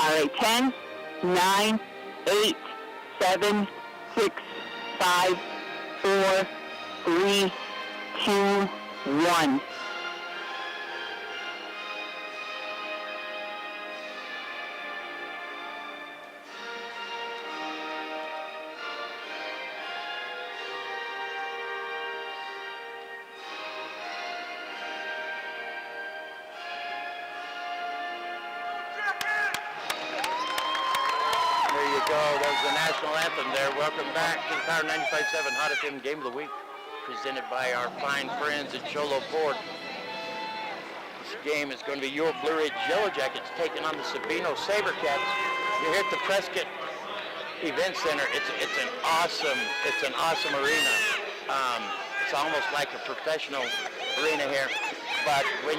All right, 10, 9, 8, 7, 6, 5, 4, 3, 2, 1. The national anthem there. Welcome back to the Power 95.7 Hot FM Game of the Week, presented by our fine friends at Cholo Ford. This game is going to be your Blue Ridge Yellowjackets taking on the Sabino Sabercats. You're here at the Prescott Event Center. It's an awesome arena. It's almost like a professional arena here. But when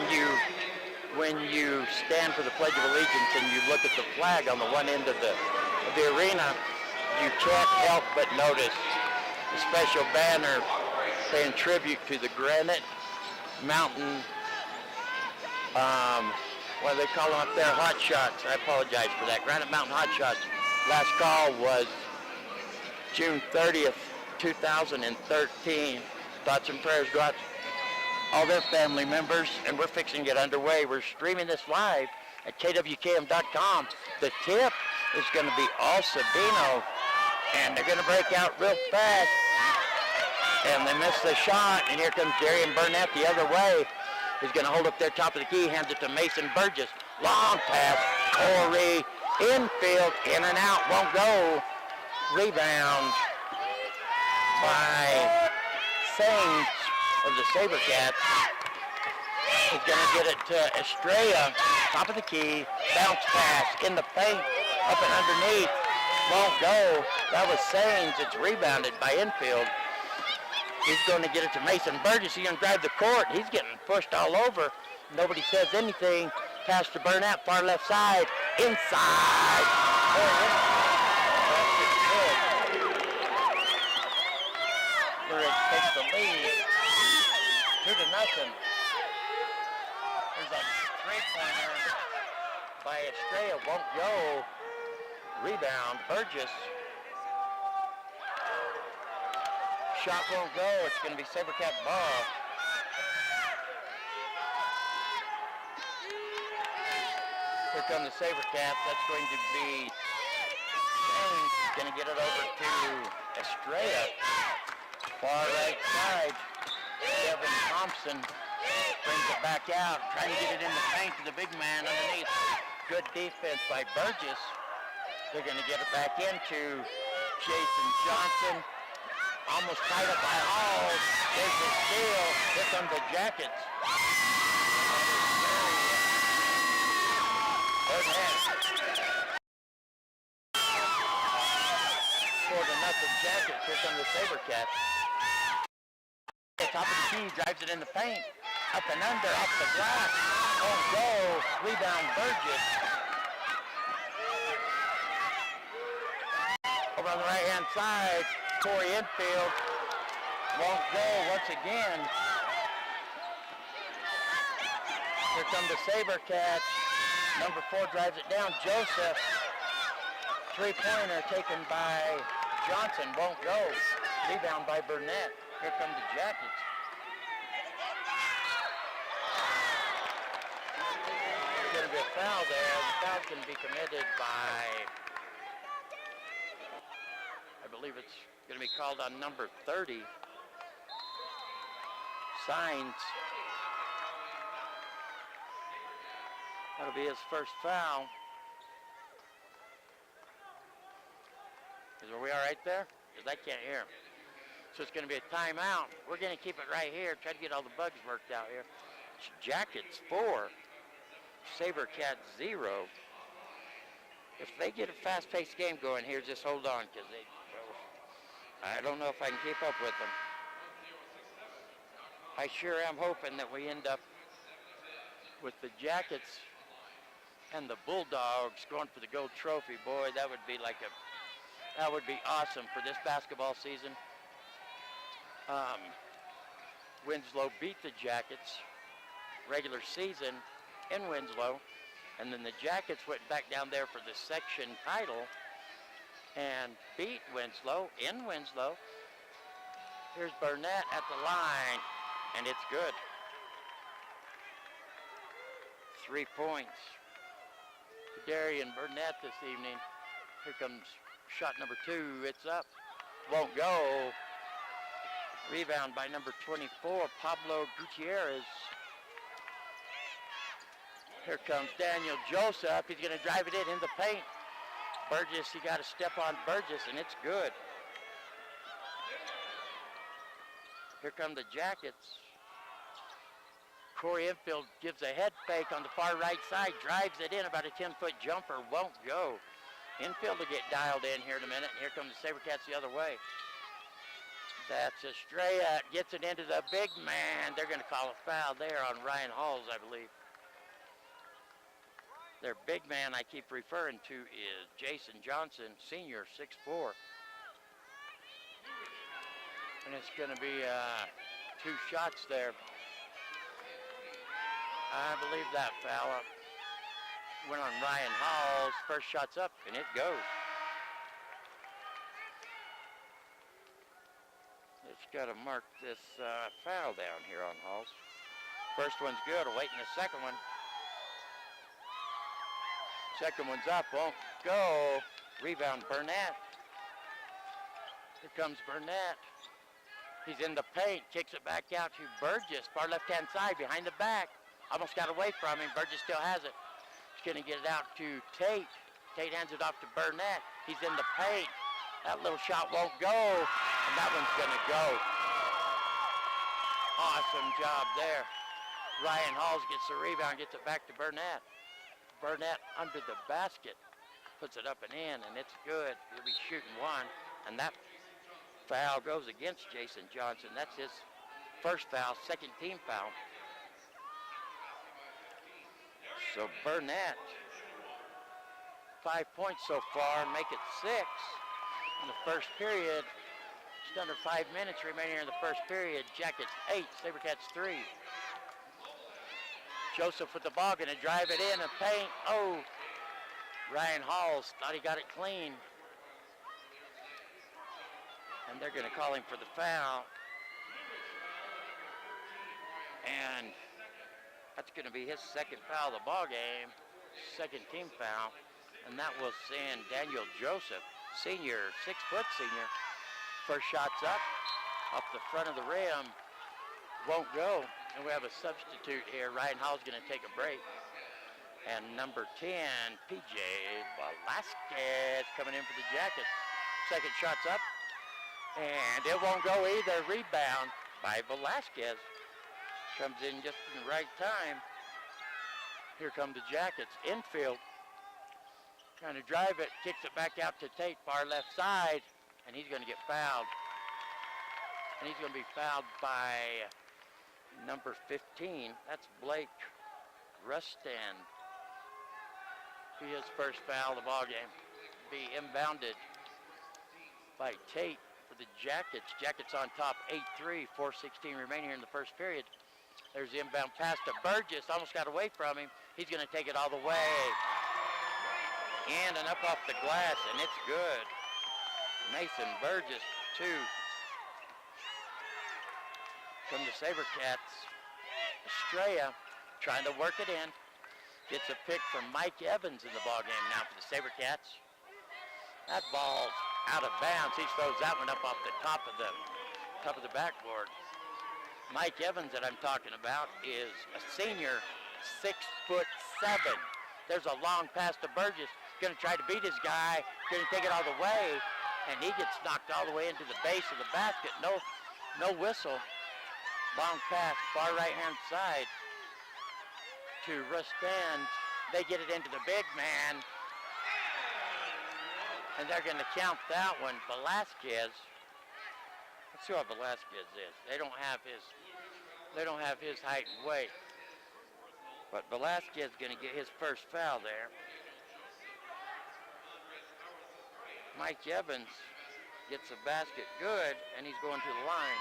you stand for the Pledge of Allegiance and you look at the flag on the one end of the arena, you can't help but notice the special banner paying tribute to the Granite Mountain, what do they call them up there? Hot Shots. I apologize for that. Granite Mountain Hot Shots. Last call was June 30th, 2013. Thoughts and prayers go out to all their family members, and we're fixing to get underway. We're streaming this live at KWKM.com. The tip is going to be all Sabino, and they're going to break out real fast, and they miss the shot, and here comes Darian Burnett the other way. He's going to hold up their top of the key, hands it to Mason Burgess. Long pass, Corey, infield, in and out, won't go. Rebound by Saints of the Sabercats. He's going to get it to Estrella, top of the key, bounce pass in the paint, up and underneath, won't go. That was Sainz. It's rebounded by infield. He's going to get it to Mason Burgess. He's going to drive the court. He's getting pushed all over. Nobody says anything. Pass to Burnett, far left side, inside. Blue takes the lead, 2-0. There's a three-pointer by Estrella, won't go. Rebound, Burgess. Shot won't go. It's going to be Sabercat ball. Here come the Sabercats. That's going to be James. Going to get it over to Estrella. Far right side. Kevin Thompson brings it back out. Trying to get it in the paint to the big man underneath. Good defense by Burgess. They're going to get it back into Jason Johnson. Almost tied up by Hall. There's the steal. Here come the Jackets. 4-0 Jackets. Here come the Sabercats. Top of the key, drives it in the paint. Up and under, off the glass. Oh, go. Rebound, Burgess. Over on the right-hand side, Corey infield. Won't go once again. Here come the Sabercats. Number 4 drives it down. Joseph. Three-pointer taken by Johnson. Won't go. Rebound by Burnett. Here come the Jackets. There's going to be a foul there. The foul can be committed by, I believe it's going to be called on number 30. Signs. That'll be his first foul. Are we all right there? Because I can't hear him. So it's going to be a timeout. We're going to keep it right here. Try to get all the bugs worked out here. Jackets 4, Sabercats 0. If they get a fast-paced game going here, just hold on, because I don't know if I can keep up with them. I sure am hoping that we end up with the Jackets and the Bulldogs going for the gold trophy. Boy, that would be awesome for this basketball season. Winslow beat the Jackets regular season in Winslow. And then the Jackets went back down there for the section title and beat Winslow in Winslow. Here's Burnett at the line, and it's good. 3 points to Darian Burnett this evening. Here comes shot number 2. It's up. Won't go. Rebound by number 24, Pablo Gutierrez. Here comes Daniel Joseph. He's going to drive it in the paint. Burgess, he got to step on Burgess, and it's good. Here come the Jackets. Corey Enfield gives a head fake on the far right side, drives it in, about a 10-foot jumper, won't go. Enfield will get dialed in here in a minute, and here comes the Sabercats the other way. That's Estrella, gets it into the big man. They're going to call a foul there on Ryan Halls, I believe. Their big man I keep referring to is Jason Johnson, senior, 6'4". And it's going to be 2 shots there. I believe that foul went on Ryan Halls. First shot's up, and it goes. It's got to mark this foul down here on Halls. First one's good, awaiting the second one. Second one's up, won't go. Rebound, Burnett. Here comes Burnett. He's in the paint, kicks it back out to Burgess, far left-hand side, behind the back. Almost got away from him, Burgess still has it. He's gonna get it out to Tate. Tate hands it off to Burnett. He's in the paint. That little shot won't go, and that one's gonna go. Awesome job there. Ryan Halls gets the rebound, gets it back to Burnett. Burnett under the basket, puts it up and in, and it's good. He'll be shooting 1, and that foul goes against Jason Johnson. That's his first foul, second team foul. So Burnett, 5 points so far, make it 6 in the first period. Just under 5 minutes remaining in the first period. Jackets 8, Sabercats 3. Joseph with the ball, gonna drive it in and paint. Oh, Ryan Halls thought he got it clean. And they're gonna call him for the foul. And that's gonna be his second foul of the ball game, second team foul. And that will send Daniel Joseph, senior, 6-foot senior. First shot's up, off the front of the rim, won't go. And we have a substitute here. Ryan Hall's going to take a break. And number 10, PJ Velasquez coming in for the Jackets. Second shot's up. And it won't go either. Rebound by Velasquez. Comes in just in the right time. Here come the Jackets. Infield. Trying to drive it. Kicks it back out to Tate, far left side. And he's going to get fouled. And he's going to be fouled by number 15, that's Blake Rustan. Be his first foul of the ball game. Be inbounded by Tate for the Jackets. Jackets on top, 8-3, 4:16 remaining here in the first period. There's the inbound pass to Burgess, almost got away from him. He's gonna take it all the way. And up off the glass, and it's good. Mason Burgess, 2. From the Sabercats, Estrella trying to work it in. Gets a pick from Mike Evans in the ballgame now for the Sabercats. That ball's out of bounds. He throws that one up off the top of the backboard. Mike Evans that I'm talking about is a senior, 6'7". There's a long pass to Burgess. Gonna try to beat his guy. Gonna take it all the way, and he gets knocked all the way into the base of the basket. No whistle. Long pass, far right-hand side to Rustan. They get it into the big man, and they're going to count that one. Velasquez. Let's see what Velasquez is. They don't have his height and weight, but Velasquez is going to get his first foul there. Mike Evans gets the basket good, and he's going to the line.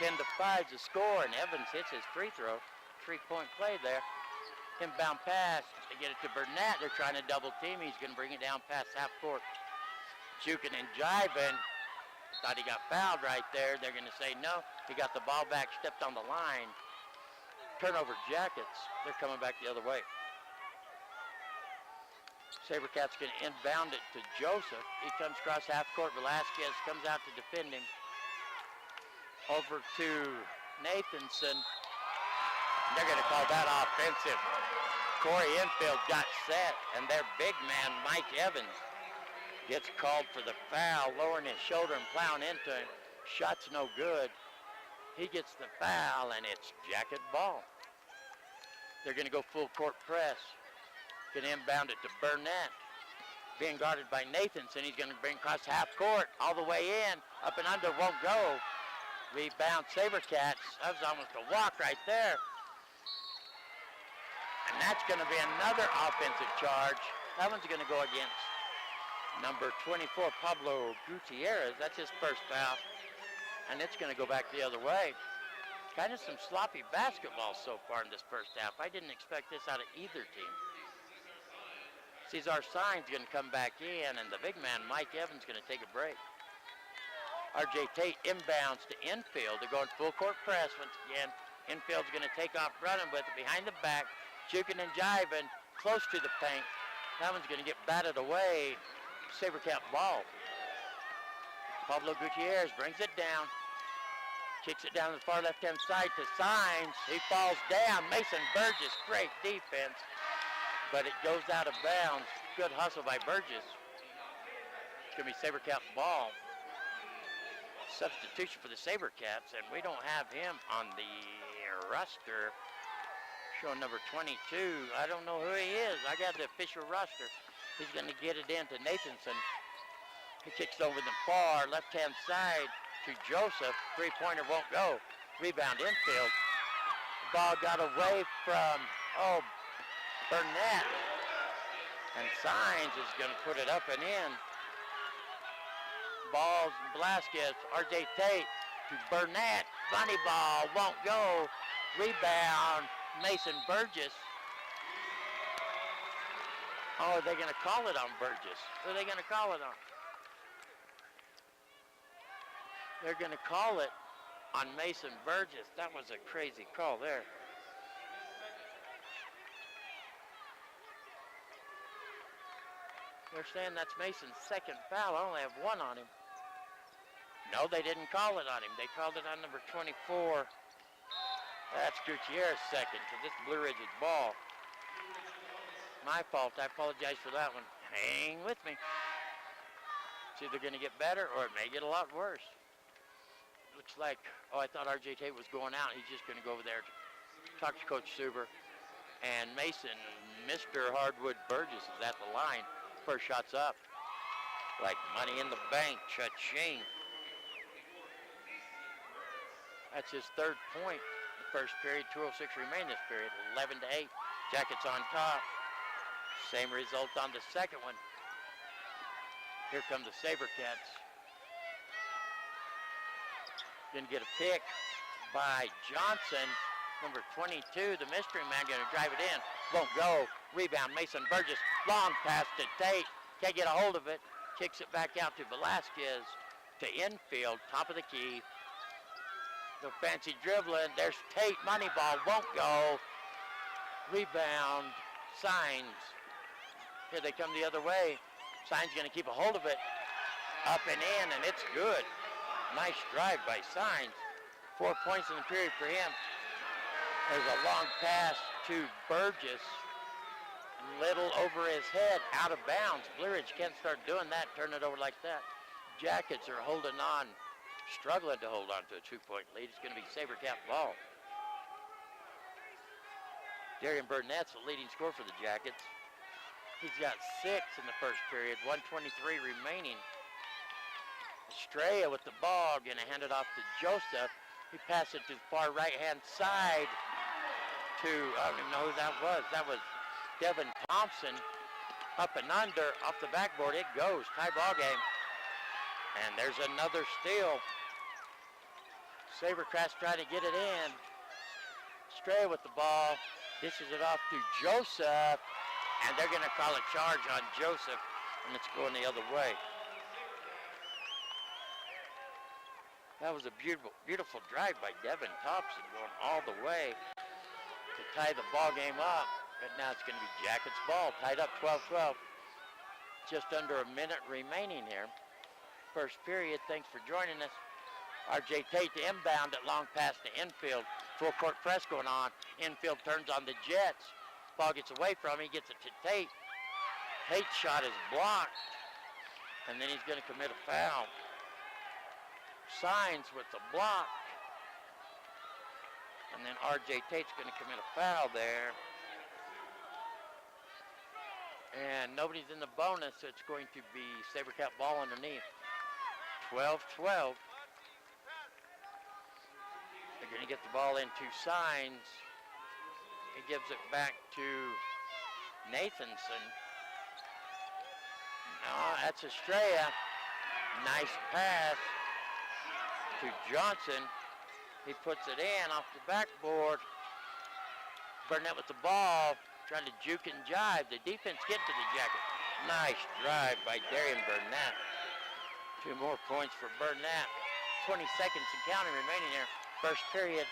10-5 is the score, and Evans hits his free throw. 3-point play there. Inbound pass. They get it to Burnett. They're trying to double team. He's going to bring it down past half court. Juking and jiving. Thought he got fouled right there. They're going to say no. He got the ball back, stepped on the line. Turnover Jackets. They're coming back the other way. Sabercats going to inbound it to Joseph. He comes across half court. Velasquez comes out to defend him. Over to Nathanson. They're going to call that offensive. Corey Enfield got set, and their big man, Mike Evans, gets called for the foul, lowering his shoulder and plowing into him. Shot's no good. He gets the foul, and it's Jacket ball. They're going to go full court press. Going to inbound it to Burnett. Being guarded by Nathanson. He's going to bring across half court, all the way in. Up and under, won't go. Rebound Sabercats. That was almost a walk right there. And that's going to be another offensive charge. That one's going to go against number 24, Pablo Gutierrez. That's his first foul. And it's going to go back the other way. Kind of some sloppy basketball so far in this first half. I didn't expect this out of either team. Cesar Sainz going to come back in, and the big man, Mike Evans, going to take a break. R.J. Tate inbounds to Enfield. They're going full court press once again. Enfield's going to take off running with it behind the back, juking and jiving, close to the paint. That one's going to get batted away. Sabercat ball. Pablo Gutierrez brings it down. Kicks it down to the far left-hand side to Sainz. He falls down. Mason Burgess, great defense. But it goes out of bounds. Good hustle by Burgess. It's going to be Sabercat ball. Substitution for the Sabercats, and we don't have him on the roster. Showing number 22. I don't know who he is. I got the official roster. He's going to get it into Nathanson. He kicks over the far left-hand side to Joseph. Three-pointer won't go. Rebound infield. The ball got away from, Burnett. And Sainz is going to put it up and in. Balls, Velasquez, R.J. Tate to Burnett. Bunny ball, won't go. Rebound, Mason Burgess. Oh, are they going to call it on Burgess? Who are they going to call it on? They're going to call it on Mason Burgess. That was a crazy call there. They're saying that's Mason's second foul. I only have one on him. No, they didn't call it on him. They called it on number 24. That's Gutierrez's second, because this is Blue Ridge's ball. My fault. I apologize for that one. Hang with me. It's either going to get better or it may get a lot worse. Looks like, I thought R.J. Tate was going out. He's just going to go over there to talk to Coach Suber. And Mason, Mr. Hardwood Burgess is at the line. First shot's up. Like money in the bank. Cha-ching. That's his third point. The first period, 2:06 remain this period. 11-8. Jackets on top. Same result on the second one. Here come the Sabercats. Gonna get a pick by Johnson. Number 22, the mystery man, gonna drive it in. Won't go. Rebound, Mason Burgess. Long pass to Tate. Can't get a hold of it. Kicks it back out to Velasquez. To infield, top of the key. The fancy dribbling. There's Tate. Money ball. Won't go. Rebound. Sainz. Here they come the other way. Sainz going to keep a hold of it. Up and in, and it's good. Nice drive by Sainz. 4 points in the period for him. There's a long pass to Burgess. Little over his head. Out of bounds. Blue Ridge can't start doing that. Turn it over like that. Jackets are holding on. Struggling to hold on to a 2-point lead. It's going to be Sabercat ball. Darian Burnett's the leading scorer for the Jackets. He's got 6 in the first period, 1:23 remaining. Estrella with the ball, going to hand it off to Joseph. He passed it to the far right-hand side to, I don't even know who that was. That was Devin Thompson. Up and under, off the backboard, it goes. Tie ball game. And there's another steal. Sabercats trying to get it in. Estrella with the ball. Dishes it off to Joseph, and they're going to call a charge on Joseph, and it's going the other way. That was a beautiful, beautiful drive by Devin Thompson, going all the way to tie the ball game up. But now it's going to be Jackets ball, tied up 12-12. Just under a minute remaining here. First period. Thanks for joining us. R.J. Tate to inbound at long pass to infield. Full court press going on. Infield turns on the Jets. Ball gets away from him. He gets it to Tate. Tate's shot is blocked. And then he's going to commit a foul. Signs with the block. And then R.J. Tate's going to commit a foul there. And nobody's in the bonus, so it's going to be Sabercat ball underneath. 12-12. They're going to get the ball into Signs. He gives it back to Nathanson. No, that's Estrella. Nice pass to Johnson. He puts it in off the backboard. Burnett with the ball, trying to juke and jive. The defense getting to the Jackets. Nice drive by Darian Burnett. 2 more points for Burnett. 20 seconds and counting remaining here. First period.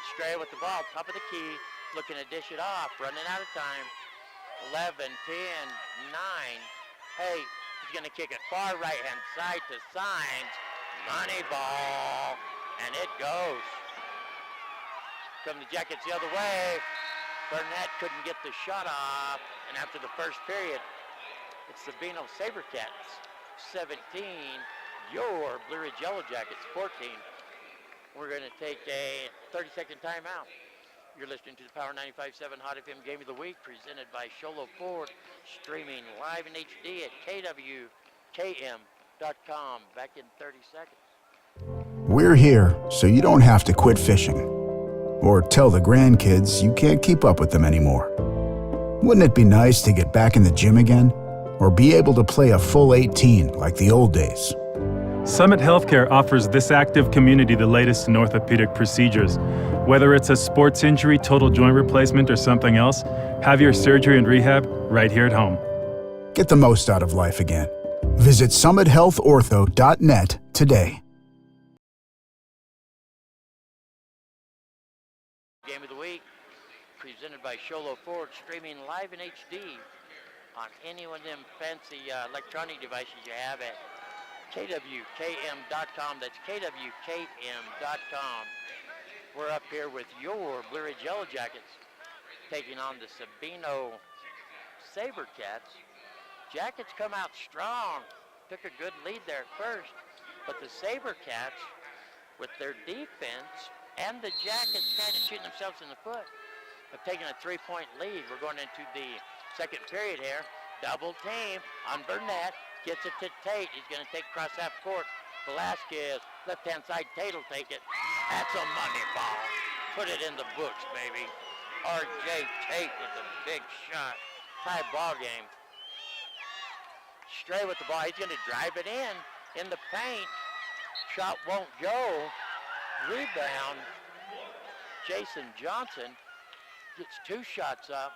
Estrella with the ball, top of the key, looking to dish it off, running out of time. 11, 10, 9, 8. He's going to kick it far right-hand side to Signs. Money ball, and it goes. Come the Jackets the other way. Burnett couldn't get the shot off, and after the first period, it's Sabino Sabercats 17, your Blue Ridge Yellowjackets 14. We're going to take a 30-second timeout. You're listening to the Power 95.7 Hot FM Game of the Week, presented by Sholo Ford, streaming live in HD at KWKM.com. Back in 30 seconds. We're here so you don't have to quit fishing or tell the grandkids you can't keep up with them anymore. Wouldn't it be nice to get back in the gym again or be able to play a full 18 like the old days? Summit Healthcare offers this active community the latest in orthopedic procedures. Whether it's a sports injury, total joint replacement, or something else, have your surgery and rehab right here at home. Get the most out of life again. Visit summithealthortho.net today. Game of the Week, presented by Sholo Ford, streaming live in HD on any one of them fancy electronic devices you have at KWKM.com. That's KWKM.com. We're up here with your Blue Ridge Yellowjackets taking on the Sabino Sabercats. Jackets come out strong. Took a good lead there at first, but the Sabercats, with their defense and the Jackets kind of shooting themselves in the foot, have taken a 3-point lead. We're going into the second period here. Double team on Burnett. Gets it to Tate. He's going to take cross half court. Velasquez, left-hand side. Tate will take it. That's a money ball. Put it in the books, baby. R.J. Tate with a big shot. Tie ball game. Stray with the ball. He's going to drive it in the paint. Shot won't go. Rebound. Jason Johnson gets 2 shots up.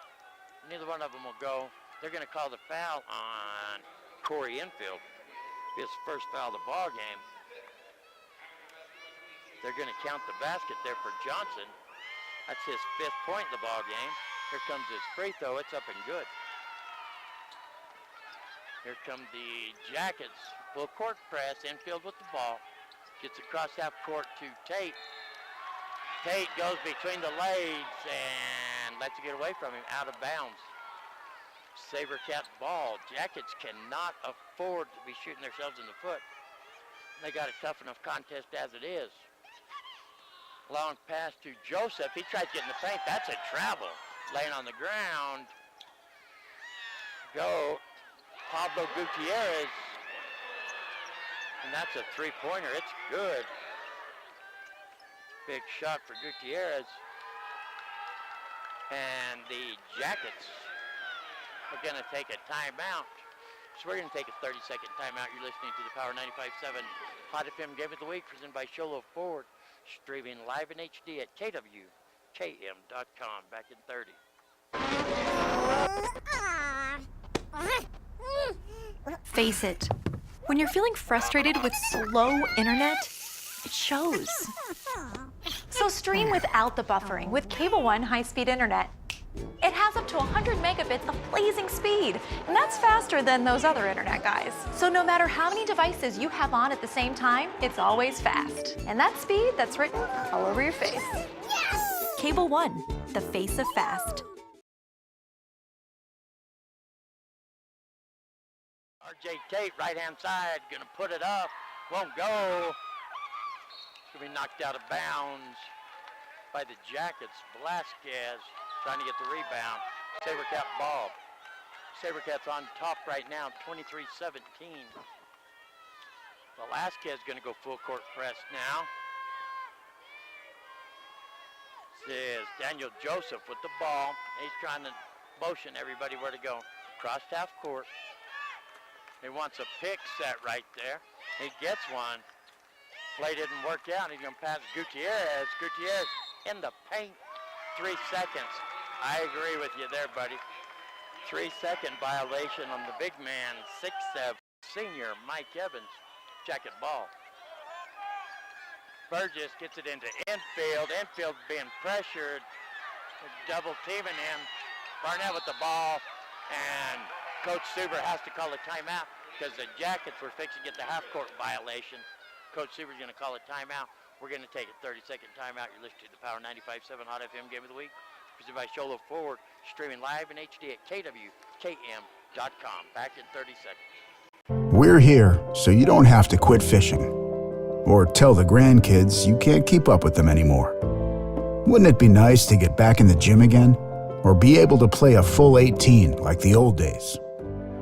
Neither one of them will go. They're going to call the foul on Corey Infield. His first foul of the ball game. They're going to count the basket there for Johnson. That's his 5th point in the ball game. Here comes his free throw. It's up and good. Here come the Jackets. Full court press. Infield with the ball. Gets across half court to Tate. Tate goes between the legs and lets it get away from him, out of bounds. Sabercat ball. Jackets cannot afford to be shooting themselves in the foot. They got a tough enough contest as it is. Long pass to Joseph. He tries to get in the paint. That's a travel. Laying on the ground. Go Pablo Gutierrez. And that's a 3-pointer. It's good. Big shot for Gutierrez. And the Jackets are going to take a timeout. So we're going to take a 30-second timeout. You're listening to the Power 95.7 Hot FM Game of the Week, presented by Sholo Ford, streaming live in HD at KWKM.com. KWKM.com. Back in 30. Face it, when you're feeling frustrated with slow internet, it shows. So stream without the buffering with Cable One high-speed internet. It has up to 100 megabits of blazing speed, and that's faster than those other internet guys. So no matter how many devices you have on at the same time, it's always fast. And that speed, that's written all over your face. Yes! Cable One, the face of fast. RJ Tate, right-hand side, gonna put it up, won't go. It's gonna be knocked out of bounds by the Jackets. Velasquez trying to get the rebound. Sabercat ball. Sabercats on top right now, 23-17. Velasquez gonna go full court press now. This is Daniel Joseph with the ball. He's trying to motion everybody where to go. Crossed half court. He wants a pick set right there. He gets one. Play didn't work out. He's going to pass Gutierrez. Gutierrez in the paint. 3 seconds. I agree with you there, buddy. 3-second violation on the big man, 6'7", senior Mike Evans. Jacket ball. Burgess gets it into infield. Infield being pressured. Double teaming him. Barnett with the ball. And Coach Suber has to call a timeout because the Jackets were fixing to get the half-court violation. Coach Suber's going to call a timeout. We're going to take a 30-second timeout. You're listening to the Power 95.7 Hot FM Game of the Week, presented by Sholo Forward, streaming live in HD at KWKM.com. Back in 30 seconds. We're here so you don't have to quit fishing or tell the grandkids you can't keep up with them anymore. Wouldn't it be nice to get back in the gym again or be able to play a full 18 like the old days?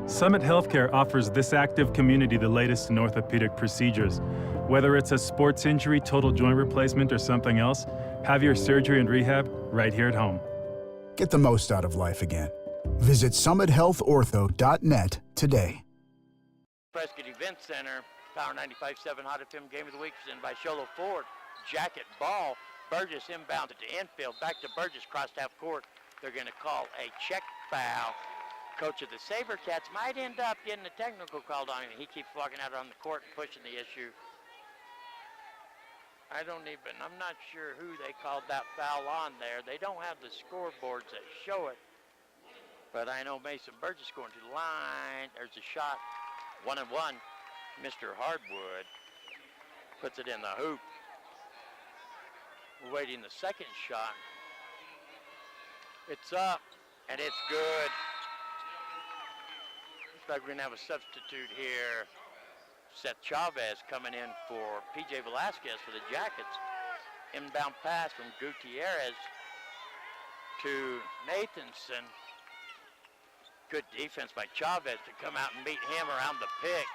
Summit Healthcare offers this active community the latest in orthopedic procedures. Whether it's a sports injury, total joint replacement, or something else, have your surgery and rehab right here at home. Get the most out of life again. Visit summithealthortho.net today. Prescott Event Center, Power 95.7 Hot FM Game of the Week, presented by Sholo Ford. Jacket ball. Burgess inbound to infield. Back to Burgess, crossed half court. They're going to call a check foul. Coach of the Sabercats might end up getting a technical called on him. He keeps walking out on the court and pushing the issue. I'm not sure who they called that foul on there. They don't have the scoreboards that show it. But I know Mason Burgess going to the line. There's a shot. 1-1. Mr. Hardwood puts it in the hoop. We're waiting the second shot. It's up, and it's good. Looks like we're going to have a substitute here. Seth Chavez coming in for P.J. Velasquez for the Jackets. Inbound pass from Gutierrez to Nathanson. Good defense by Chavez to come out and meet him around the pick.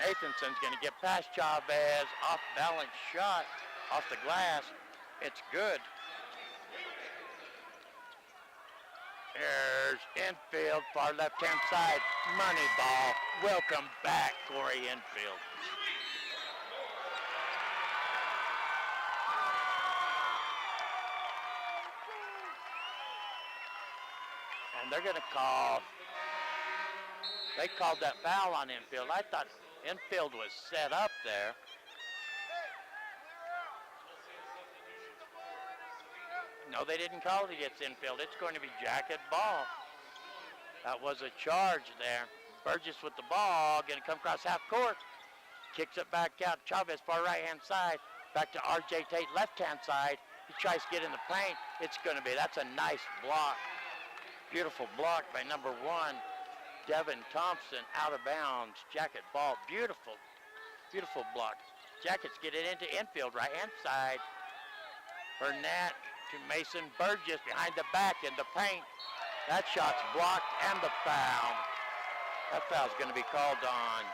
Nathanson's going to get past Chavez. Off balance shot off the glass. It's good. There's infield, far left-hand side, money ball. Welcome back, Corey Infield. And they're going to they called that foul on infield. I thought infield was set up there. No, they didn't call it against infield. It's going to be Jacket ball. That was a charge there. Burgess with the ball, going to come across half court. Kicks it back out. Chavez, far right-hand side. Back to RJ Tate, left-hand side. He tries to get in the paint. It's going to be, that's a nice block. Beautiful block by number 1. Devin Thompson out of bounds. Jacket ball, beautiful, beautiful block. Jackets get it into infield, right-hand side. Burnett to Mason Burgess behind the back in the paint. That shot's blocked and the foul. That foul's going to be called on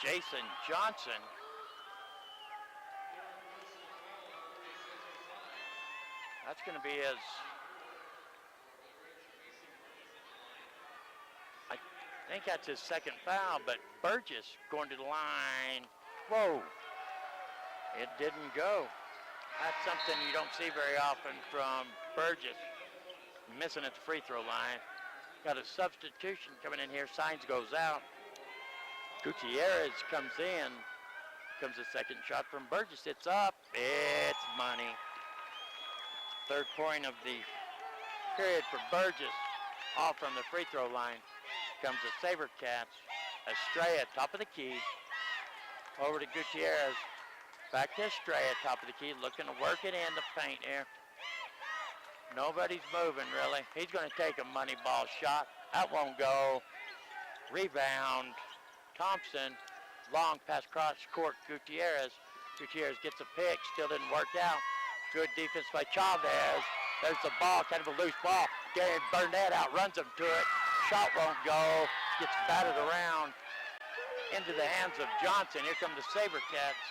Jason Johnson. That's going to be his, I think that's his second foul, but Burgess going to the line. Whoa, it didn't go. That's something you don't see very often from Burgess. Missing at the free throw line. Got a substitution coming in here. Signs goes out. Gutierrez comes in. Comes the second shot from Burgess. It's up. It's money. Third point of the period for Burgess. Off from the free throw line. Comes the Sabercats. Estrella, top of the key. Over to Gutierrez. Back to Estrella, top of the key. Looking to work it in the paint here. Nobody's moving, really. He's going to take a money ball shot. That won't go. Rebound. Thompson. Long pass cross court. Gutierrez. Gutierrez gets a pick. Still didn't work out. Good defense by Chavez. There's the ball. Kind of a loose ball. Gary Burnett outruns him to it. Shot won't go. Gets batted around into the hands of Johnson. Here come the Sabercats.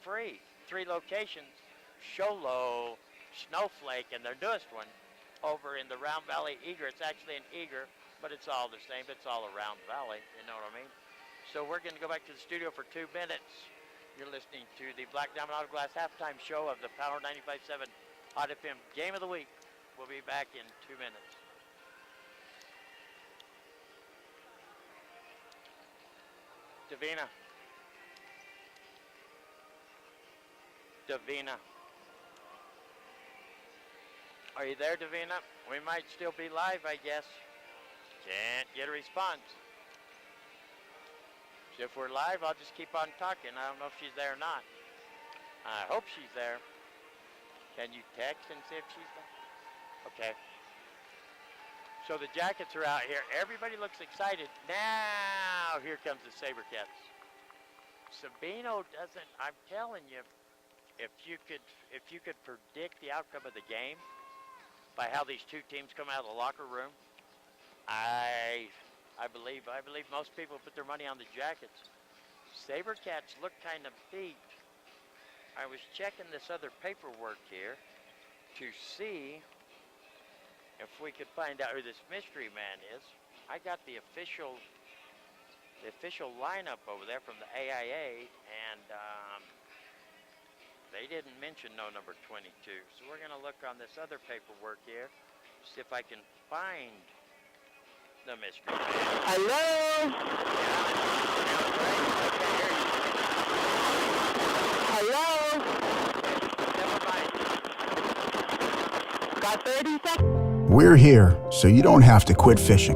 free. 3 locations, Sholo, Snowflake, and their newest one over in the Round Valley Eager. It's actually an Eager, but it's all the same. It's all a Round Valley, you know what I mean? So we're going to go back to the studio for 2 minutes. You're listening to the Black Diamond Auto Glass halftime show of the Power 95.7 Hot FM Game of the Week. We'll be back in 2 minutes. Davina. Davina. Are you there, Davina? We might still be live, I guess. Can't get a response. So if we're live, I'll just keep on talking. I don't know if she's there or not. I hope she's there. Can you text and see if she's there? Okay. So the Jackets are out here. Everybody looks excited. Now, here comes the Sabercats. Sabino doesn't, I'm telling you, if you could predict the outcome of the game by how these two teams come out of the locker room, I believe most people put their money on the Jackets. Sabercats look kind of beat. I was checking this other paperwork here to see if we could find out who this mystery man is. I got the official lineup over there from the AIA, and they didn't mention no number 22. So we're going to look on this other paperwork here, see if I can find the mystery man. Hello? Hello? Never mind. Got 30 seconds? We're here so you don't have to quit fishing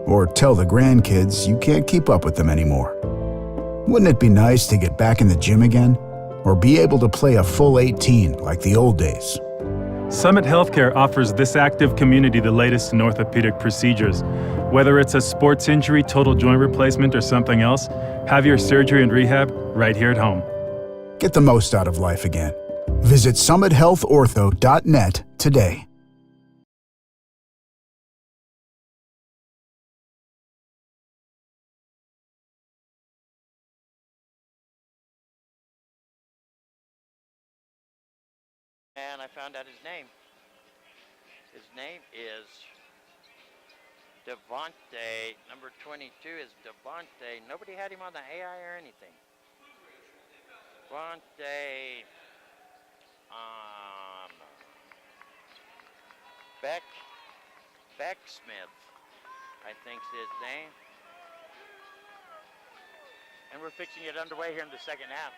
or tell the grandkids you can't keep up with them anymore. Wouldn't it be nice to get back in the gym again or be able to play a full 18 like the old days? Summit Healthcare offers this active community the latest in orthopedic procedures. Whether it's a sports injury, total joint replacement, or something else, have your surgery and rehab right here at home. Get the most out of life again. Visit summithealthortho.net today. And I found out his name. His name is Devontae. Number 22 is Devontae. Nobody had him on the AI or anything. Devontae Beck Smith, I think's his name. And we're fixing it underway here in the second half.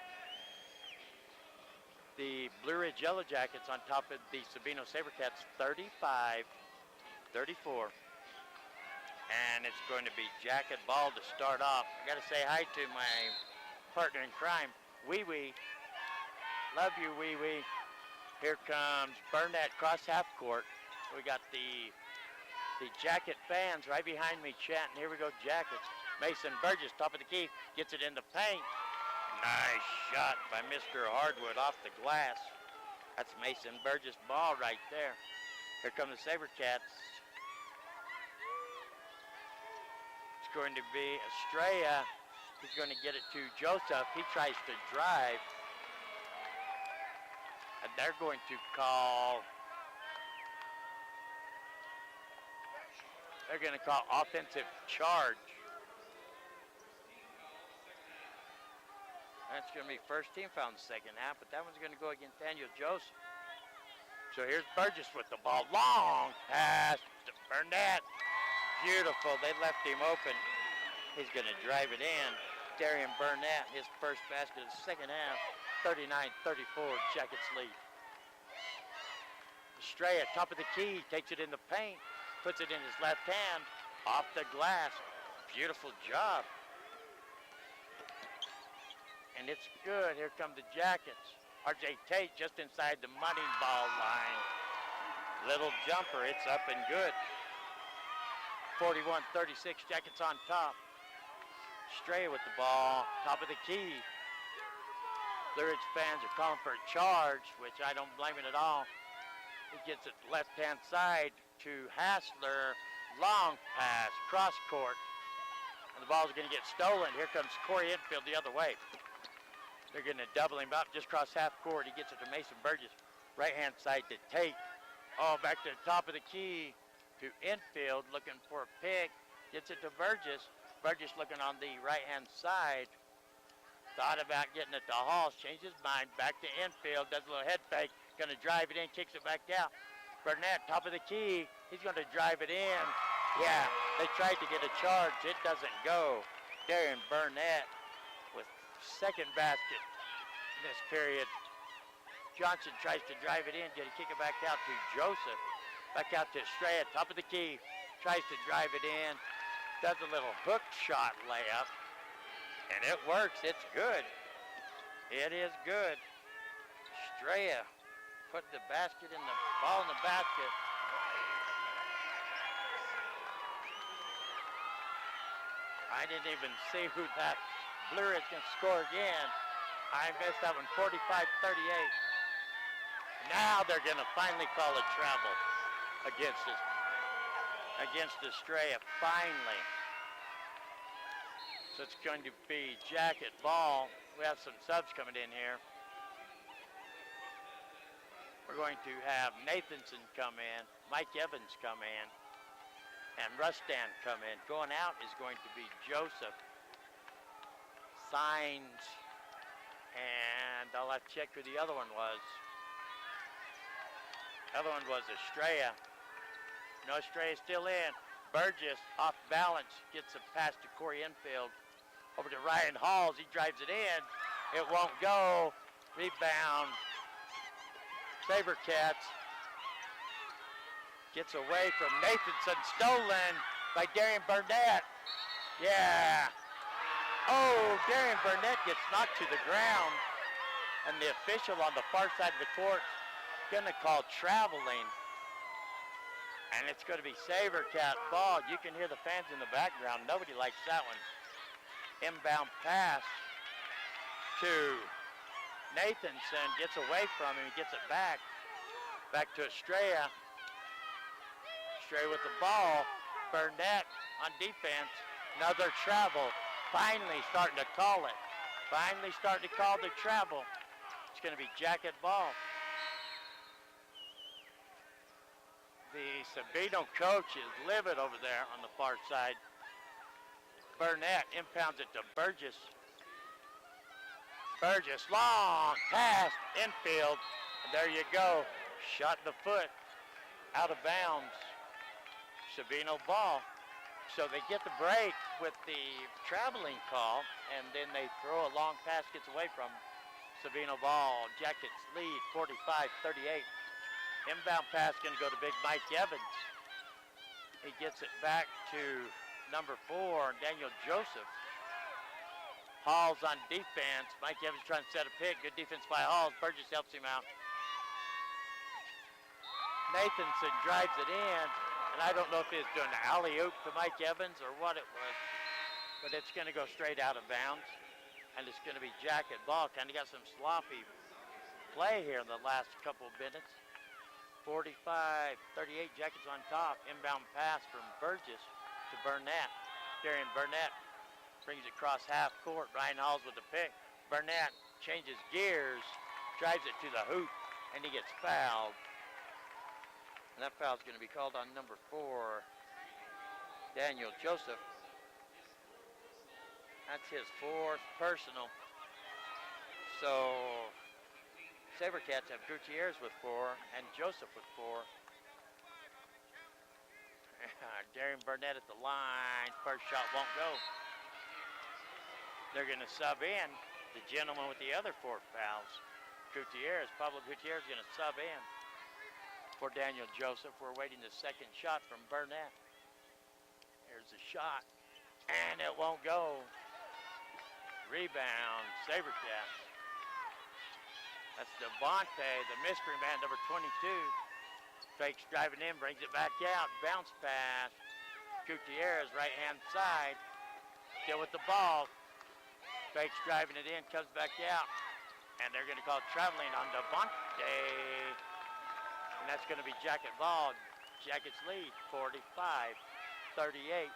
The Blue Ridge Yellowjackets on top of the Sabino Sabercats, 35-34. And it's going to be Jacket ball to start off. I got to say hi to my partner in crime, Wee Wee. Love you, Wee Wee. Here comes Burnett cross half court. We got the Jacket fans right behind me chanting. Here we go, Jackets. Mason Burgess, top of the key, gets it in the paint. Nice shot by Mr. Hardwood off the glass. That's Mason Burgess' ball right there. Here come the Sabercats. It's going to be Estrella. He's going to get it to Joseph. He tries to drive. And they're going to call offensive charge. That's going to be first team foul in the second half, but that one's going to go against Daniel Joseph. So here's Burgess with the ball. Long pass to Burnett. Beautiful. They left him open. He's going to drive it in. Darian Burnett, his first basket of the second half. 39-34, Jackets lead. Estrella, top of the key, takes it in the paint, puts it in his left hand, off the glass. Beautiful job. And it's good. Here come the Jackets. R.J. Tate just inside the money ball line. Little jumper. It's up and good. 41-36. Jackets on top. Stray with the ball. Top of the key. Blue Ridge fans are calling for a charge, which I don't blame it at all. He gets it left-hand side to Hassler. Long pass. Cross court. And the ball's going to get stolen. Here comes Corey Enfield the other way. They're going to double him up just across half court. He gets it to Mason Burgess. Right-hand side to Tate. Oh, back to the top of the key to infield, looking for a pick. Gets it to Burgess. Burgess looking on the right-hand side. Thought about getting it to Halls. Changed his mind. Back to infield. Does a little head fake. Going to drive it in. Kicks it back out. Burnett, top of the key. He's going to drive it in. Yeah, they tried to get a charge. It doesn't go. Darian Burnett with second basket in this period. Johnson tries to drive it in. Did he kick it back out to Joseph? Back out to Estrella, top of the key. Tries to drive it in. Does a little hook shot layup. And it works. It's good. It is good. Estrella put the basket in the ball in the basket. I didn't even see who that Blue Ridge can score again. I missed that one, 45-38. Now they're going to finally call a travel against us, against Estrella, finally. So it's going to be Jacket ball. We have some subs coming in here. We're going to have Nathanson come in, Mike Evans come in, and Rustan come in. Going out is going to be Joseph, Signs, and I'll have to check who the other one was. The other one was Estrella. No, Estrella's still in. Burgess, off balance, gets a pass to Corey Enfield. Over to Ryan Halls, he drives it in. It won't go. Rebound. Sabercats. Gets away from Nathanson, stolen by Darian Burnett. Yeah. Oh, Darian Burnett gets knocked to the ground. And the official on the far side of the court gonna call traveling. And it's gonna be Sabercat ball. You can hear the fans in the background. Nobody likes that one. Inbound pass to Nathanson, gets away from him, he gets it back. Back to Estrella. Estrella with the ball. Burnett on defense. Another travel. Finally starting to call it. Finally starting to call the travel. It's going to be Jacket ball. The Sabino coach is livid over there on the far side. Burnett impounds it to Burgess. Burgess, long pass, infield. And there you go. Shot in the foot. Out of bounds. Sabino ball. So they get the break with the traveling call, and then they throw a long pass, gets away from Sabino ball. Jackets lead 45-38. Inbound pass going to go to big Mike Evans. He gets it back to number 4, Daniel Joseph. Halls on defense. Mike Evans trying to set a pick. Good defense by Halls. Burgess helps him out. Nathanson drives it in. And I don't know if he was doing an alley-oop to Mike Evans or what it was. But it's going to go straight out of bounds. And it's going to be Jacket ball. Kind of got some sloppy play here in the last couple of minutes. 45-38, Jackets on top. Inbound pass from Burgess to Burnett. Darian Burnett brings it across half court. Ryan Halls with the pick. Burnett changes gears, drives it to the hoop, and he gets fouled. And that foul's going to be called on number 4, Daniel Joseph. That's his 4th personal. So Sabercats have Gutierrez with 4 and Joseph with 4. Darian Burnett at the line. First shot won't go. They're going to sub in the gentleman with the other 4 fouls. Gutierrez, Pablo Gutierrez is going to sub in for Daniel Joseph. We're waiting the second shot from Burnett. Here's the shot, and it won't go. Rebound, Sabercats. That's Devontae, the mystery man, number 22. Fakes driving in, brings it back out. Bounce pass. Gutierrez, right-hand side. Still with the ball. Fakes driving it in, comes back out. And they're going to call traveling on Devontae. And that's going to be Jacket ball. Jackets lead 45-38.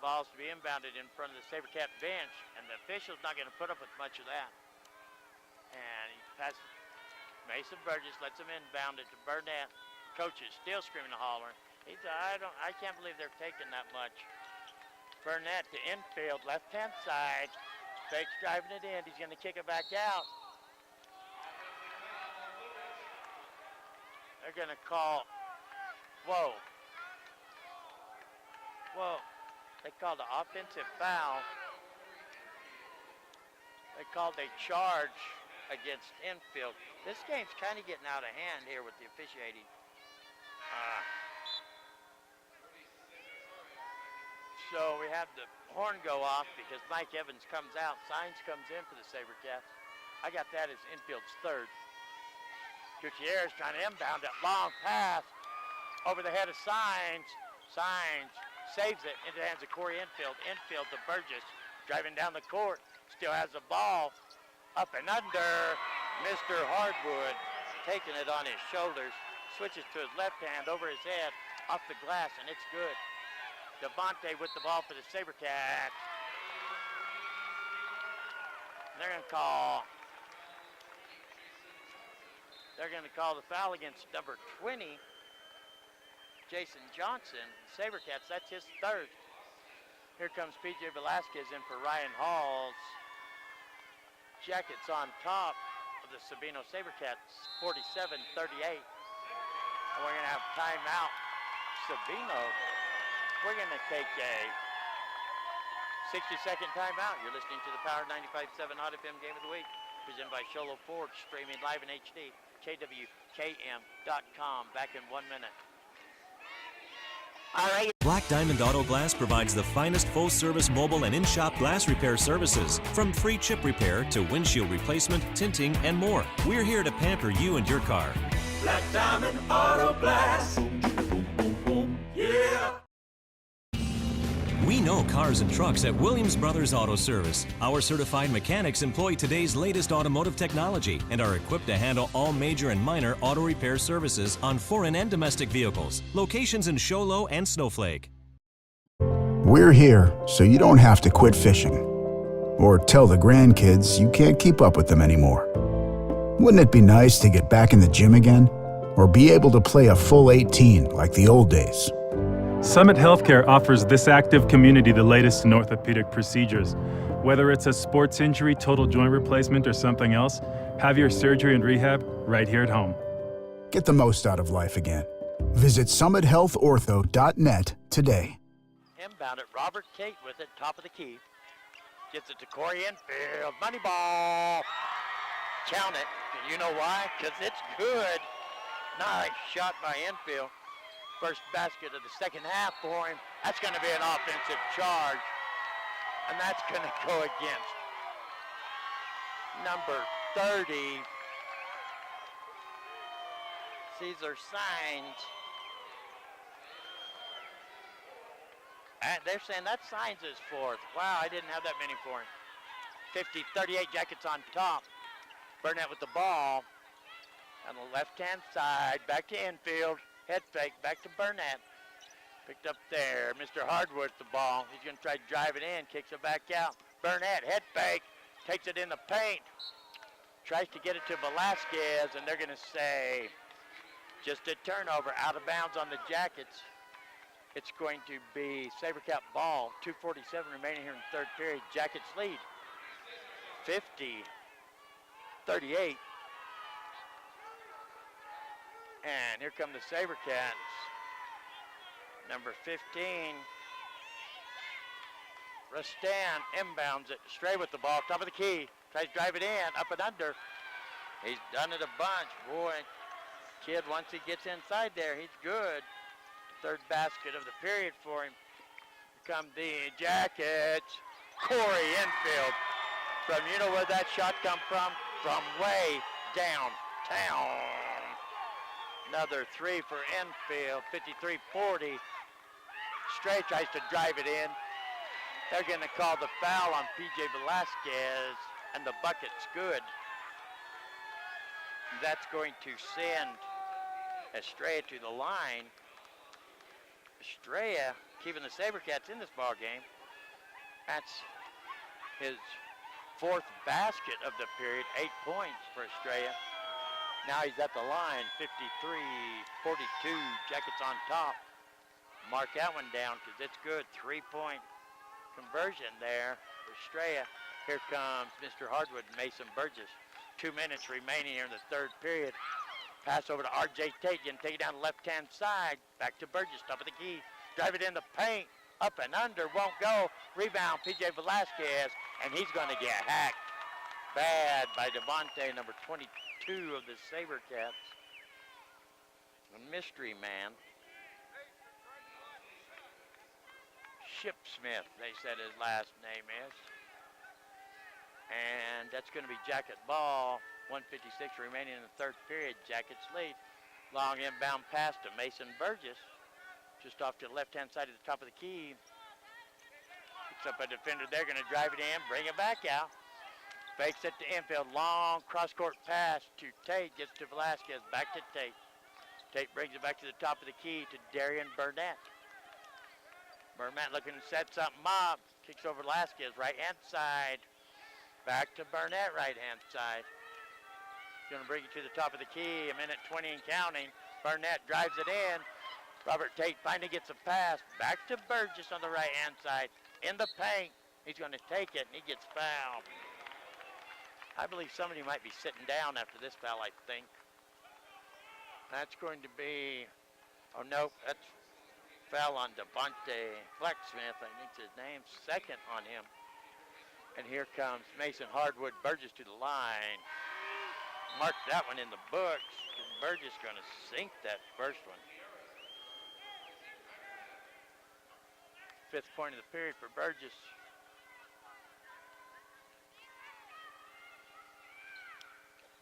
ball's to be inbounded in front of the Sabercat bench, and the official's not going to put up with much of that. And he passes Mason Burgess, lets him inbound it to Burnett. Coach is still screaming and hollering. He said, I can't believe they're taking that much. Burnett to infield, left-hand side. Fake's driving it in. He's going to kick it back out. They're going to call, whoa. They called an offensive foul. They called a charge against infield. This game's kind of getting out of hand here with the officiating. So we have the horn go off because Mike Evans comes out. Signs comes in for the Sabercats. I got that as infield's third. Gutierrez trying to inbound it. Long pass over the head of Signs. Signs saves it into the hands of Corey Infield. Infield to Burgess. Driving down the court. Still has the ball. Up and under. Mr. Hardwood taking it on his shoulders. Switches to his left hand over his head. Off the glass, and it's good. Devontae with the ball for the Sabercats. They're going to call the foul against number 20, Jason Johnson. Sabercats, that's his third. Here comes P.J. Velasquez in for Ryan Halls. Jackets on top of the Sabino Sabercats, 47-38. And we're going to have timeout. Sabino, we're going to take a 60-second timeout. You're listening to the Power 95.7 Hot FM Game of the Week, presented by Sholo Ford, streaming live in HD, KWKM.com. Back in 1 minute. All right. Black Diamond Auto Glass provides the finest full-service mobile and in-shop glass repair services. From free chip repair to windshield replacement, tinting, and more. We're here to pamper you and your car. Black Diamond Auto Glass. Yeah. We know cars and trucks at Williams Brothers Auto Service. Our certified mechanics employ today's latest automotive technology and are equipped to handle all major and minor auto repair services on foreign and domestic vehicles. Locations in Show Low and Snowflake. We're here so you don't have to quit fishing or tell the grandkids you can't keep up with them anymore. Wouldn't it be nice to get back in the gym again or be able to play a full 18 like the old days? Summit Healthcare offers this active community the latest in orthopedic procedures. Whether it's a sports injury, total joint replacement, or something else, have your surgery and rehab right here at home. Get the most out of life again. Visit summithealthortho.net today. Inbound it. Robert Tate with it, top of the key. Gets it to Corey Infield. Money ball. Count it. You know why? Because it's good. Nice shot by Infield. First basket of the second half for him. That's going to be an offensive charge. And that's going to go against number 30, Caesar Signs. And they're saying that Signs is fourth. Wow, I didn't have that many for him. 50-38, Jackets on top. Burnett with the ball. On the left-hand side, back to Infield. Head fake, back to Burnett. Picked up there. Mr. Hardwood with the ball. He's going to try to drive it in. Kicks it back out. Burnett, head fake. Takes it in the paint. Tries to get it to Velasquez, and they're going to say just a turnover out of bounds on the Jackets. It's going to be Sabercat ball. 2:47 remaining here in the third period. Jackets lead 50-38. And here come the Sabercats. Number 15, Rustan inbounds it. Stray with the ball, top of the key. Tries to drive it in, up and under. He's done it a bunch. Boy, kid, once he gets inside there, he's good. Third basket of the period for him. Here come the Jackets. Corey Infield. From, you know where that shot come from? From way downtown. Another three for Enfield, 53-40. Stray tries to drive it in. They're going to call the foul on P.J. Velasquez, and the bucket's good. That's going to send Estrella to the line. Estrella keeping the Sabercats in this ball game. That's his fourth basket of the period, 8 points for Estrella. Now he's at the line, 53-42, Jackets on top. Mark that one down because it's good, 3-point conversion there for Estrella. Here comes Mr. Hardwood and Mason Burgess. 2 minutes remaining here in the third period. Pass over to R.J. Tate, going to take it down the left-hand side. Back to Burgess, top of the key. Drive it in the paint, up and under, won't go. Rebound, P.J. Velasquez, and he's going to get hacked bad by Devontae, number 22 of the Sabercats. A mystery man. Shipsmith, they said his last name is. And that's going to be Jacket ball. 1:56 remaining in the third period. Jackets lead. Long inbound pass to Mason Burgess. Just off to the left-hand side at the top of the key. Picks up a defender there, going to drive it in, bring it back out. Fakes it to infield. Long cross-court pass to Tate. Gets to Velasquez. Back to Tate. Tate brings it back to the top of the key to Darian Burnett. Burnett looking to set something up. Kicks over Velasquez, right-hand side. Back to Burnett, right-hand side. Going to bring it to the top of the key. 1:20 and counting. Burnett drives it in. Robert Tate finally gets a pass. Back to Burgess on the right-hand side. In the paint. He's going to take it, and he gets fouled. I believe somebody might be sitting down after this foul, I think. That's going to be, oh no, that's foul on Devontae Flecksmith, I think's his name, second on him. And here comes Mason Hardwood, Burgess to the line. Mark that one in the books. Burgess going to sink that first one. Fifth point of the period for Burgess.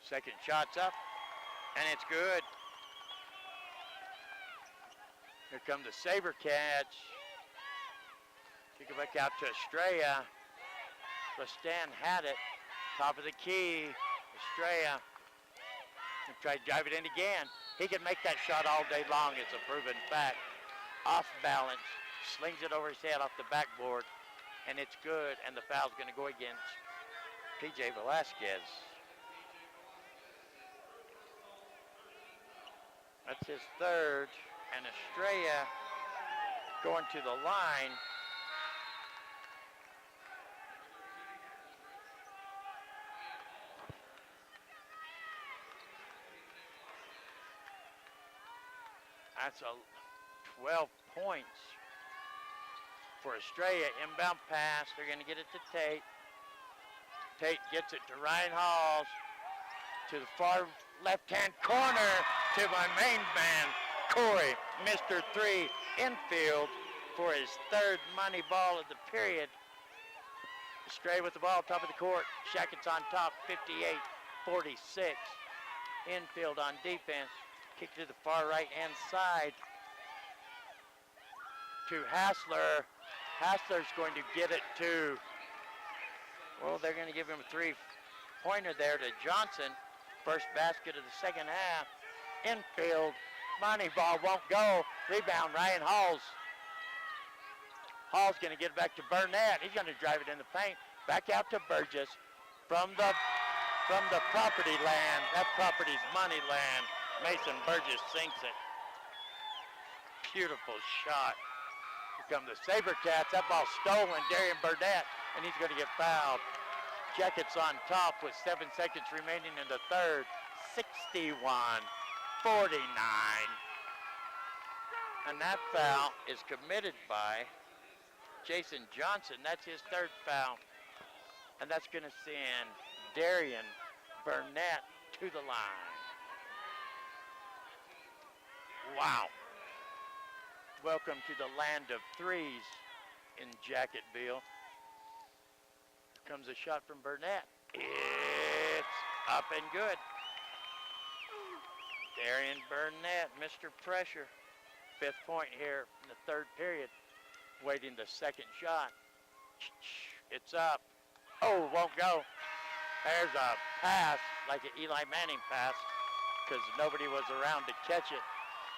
Second shot's up, and it's good. Here come the Sabercats. Kick it back out to Estrella. Stan had it. Top of the key. Estrella. He tried to drive it in again. He can make that shot all day long. It's a proven fact. Off balance. Slings it over his head off the backboard. And it's good. And the foul's going to go against P.J. Velasquez. That's his third. And Estrella going to the line. That's 12 points for Estrella. Inbound pass. They're going to get it to Tate. Tate gets it to Ryan Halls. To the far left-hand corner to my main man, Corey, Mr. 3, infield for his third money ball of the period. Estrella with the ball, top of the court. Jackets on top, 58-46. Infield on defense. Kick to the far right-hand side to Hassler. Hassler's going to get it to, well, they're going to give him a three-pointer there to Johnson. First basket of the second half. Infield, money ball won't go. Rebound, Ryan Halls. Hall's going to get it back to Burnett. He's going to drive it in the paint. Back out to Burgess from the property land. That property's money land. Mason Burgess sinks it. Beautiful shot. Here come the Sabercats. That ball stolen, Darian Burnett, and he's going to get fouled. Jackets on top with 7 seconds remaining in the third. 61-49. And that foul is committed by Jason Johnson. That's his third foul. And that's going to send Darian Burnett to the line. Wow. Welcome to the land of threes in Jacketville. Here comes a shot from Burnett. It's up and good. Darian Burnett, Mr. Pressure. Fifth point here in the third period. Waiting the second shot. It's up. Oh, won't go. There's a pass, like an Eli Manning pass, because nobody was around to catch it.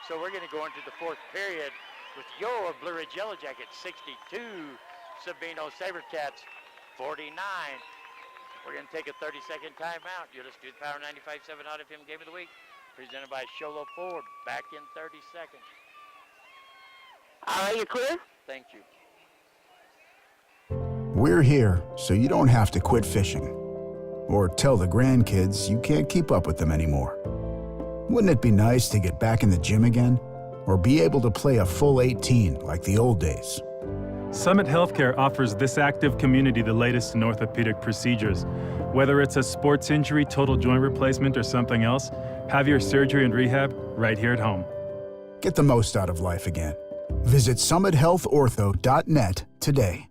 So we're going to go into the fourth period with your Blue Ridge Yellowjackets 62, Sabino Sabercats 49. We're going to take a 30-second timeout. You're listening to the Power 95.7 Hot FM Game of the Week, presented by Sholo Ford. Back in 30 seconds. All right, you clear? Thank you. We're here so you don't have to quit fishing or tell the grandkids you can't keep up with them anymore. Wouldn't it be nice to get back in the gym again or be able to play a full 18 like the old days? Summit Healthcare offers this active community the latest in orthopedic procedures. Whether it's a sports injury, total joint replacement, or something else, have your surgery and rehab right here at home. Get the most out of life again. Visit summithealthortho.net today.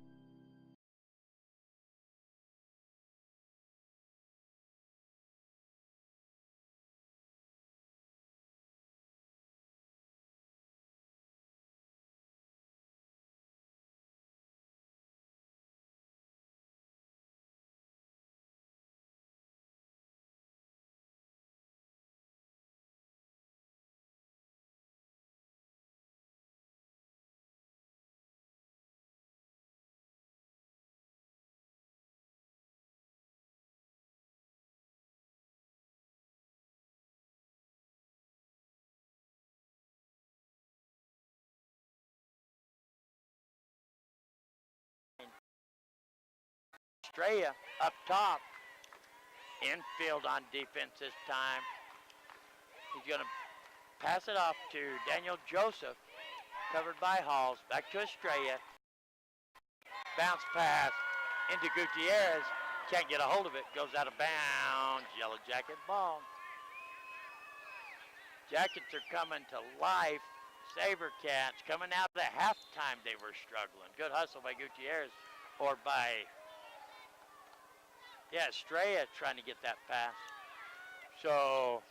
Estrella up top. Infield on defense this time. He's going to pass it off to Daniel Joseph, covered by Halls. Back to Estrella. Bounce pass into Gutierrez. Can't get a hold of it. Goes out of bounds. Yellow Jacket ball. Jackets are coming to life. Sabercats coming out at halftime. They were struggling. Good hustle by Gutierrez or by Estrella trying to get that pass. So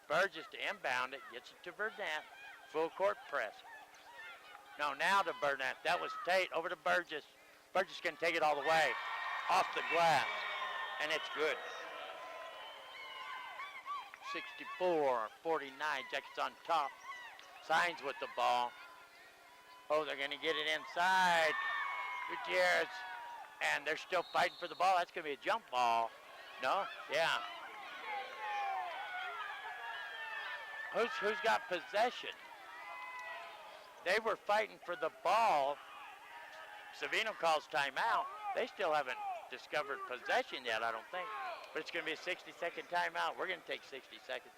Burgess to inbound it, gets it to Burnett. Full court press. No, now to Burnett. That was Tate over to Burgess. Burgess can take it all the way. Off the glass. And it's good. 64-49. Jackets on top. Signs with the ball. Oh, they're going to get it inside. Gutierrez. And they're still fighting for the ball. That's going to be a jump ball. No? Yeah. Who's got possession? They were fighting for the ball. Sabino calls timeout. They still haven't discovered possession yet, I don't think. But it's going to be a 60-second timeout. We're going to take 60 seconds.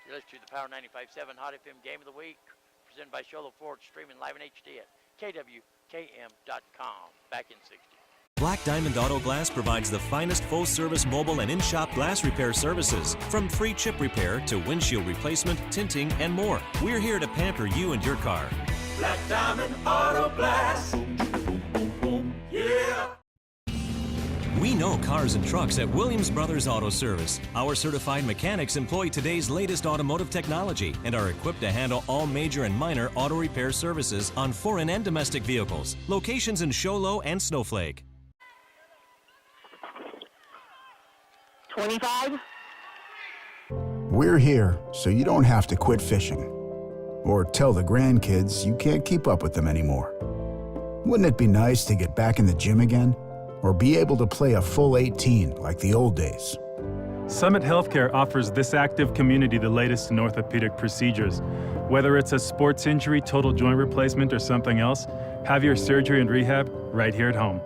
You're listening to the Power 95.7 Hot FM Game of the Week, presented by Sholo Ford, streaming live in HD at KWKM.com. Back in 60. Black Diamond Auto Glass provides the finest full-service mobile and in-shop glass repair services, from free chip repair to windshield replacement, tinting, and more. We're here to pamper you and your car. Black Diamond Auto Glass. Yeah. We know cars and trucks at Williams Brothers Auto Service. Our certified mechanics employ today's latest automotive technology and are equipped to handle all major and minor auto repair services on foreign and domestic vehicles. Locations in Sholo and Snowflake. 25. We're here so you don't have to quit fishing or tell the grandkids you can't keep up with them anymore. Wouldn't it be nice to get back in the gym again or be able to play a full 18 like the old days? Summit Healthcare offers this active community the latest in orthopedic procedures. Whether it's a sports injury, total joint replacement, or something else, have your surgery and rehab right here at home.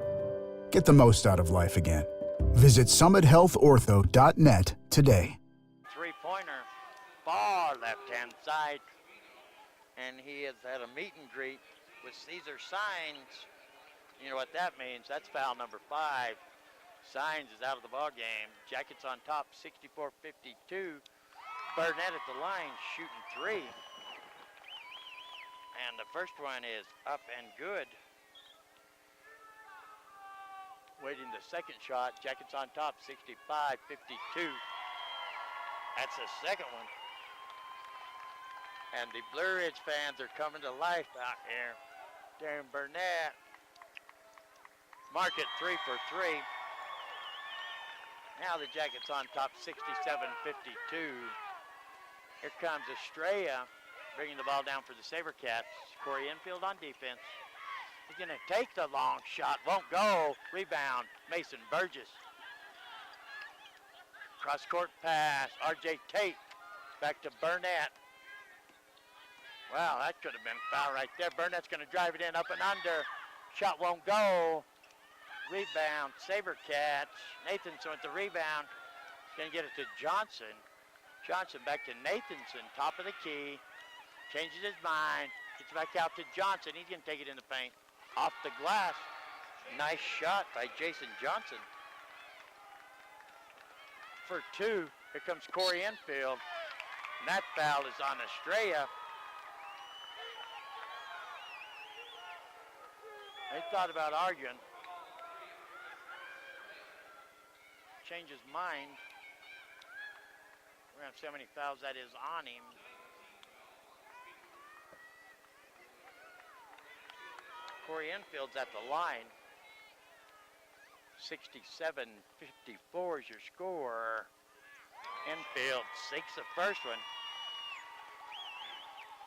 Get the most out of life again. Visit summithealthortho.net today. Three-pointer, far left-hand side. And he has had a meet and greet with Caesar Signs. You know what that means. That's foul number 5. Signs is out of the ball game. Jackets on top, 64-52. Burnett at the line, shooting 3. And the first one is up and good. Waiting the second shot. Jackets on top, 65-52. That's the second one. And the Blue Ridge fans are coming to life out here. Darren Burnett. Mark it 3 for 3. Now the Jackets on top, 67-52. Here comes Estrella, bringing the ball down for the Sabercats. Corey Enfield on defense. He's going to take the long shot. Won't go. Rebound, Mason Burgess. Cross-court pass. R.J. Tate back to Burnett. Wow, that could have been a foul right there. Burnett's going to drive it in, up and under. Shot won't go. Rebound, Sabercats. Nathanson with the rebound. Going to get it to Johnson. Johnson back to Nathanson, top of the key. Changes his mind. Gets back out to Johnson. He's going to take it in the paint. Off the glass. Nice shot by Jason Johnson. For two, here comes Corey Enfield. And that foul is on Estrella. They thought about arguing. Change his mind. We're going to see how many fouls that is on him. Corey Enfield's at the line. 67-54 is your score. Enfield sinks the first one.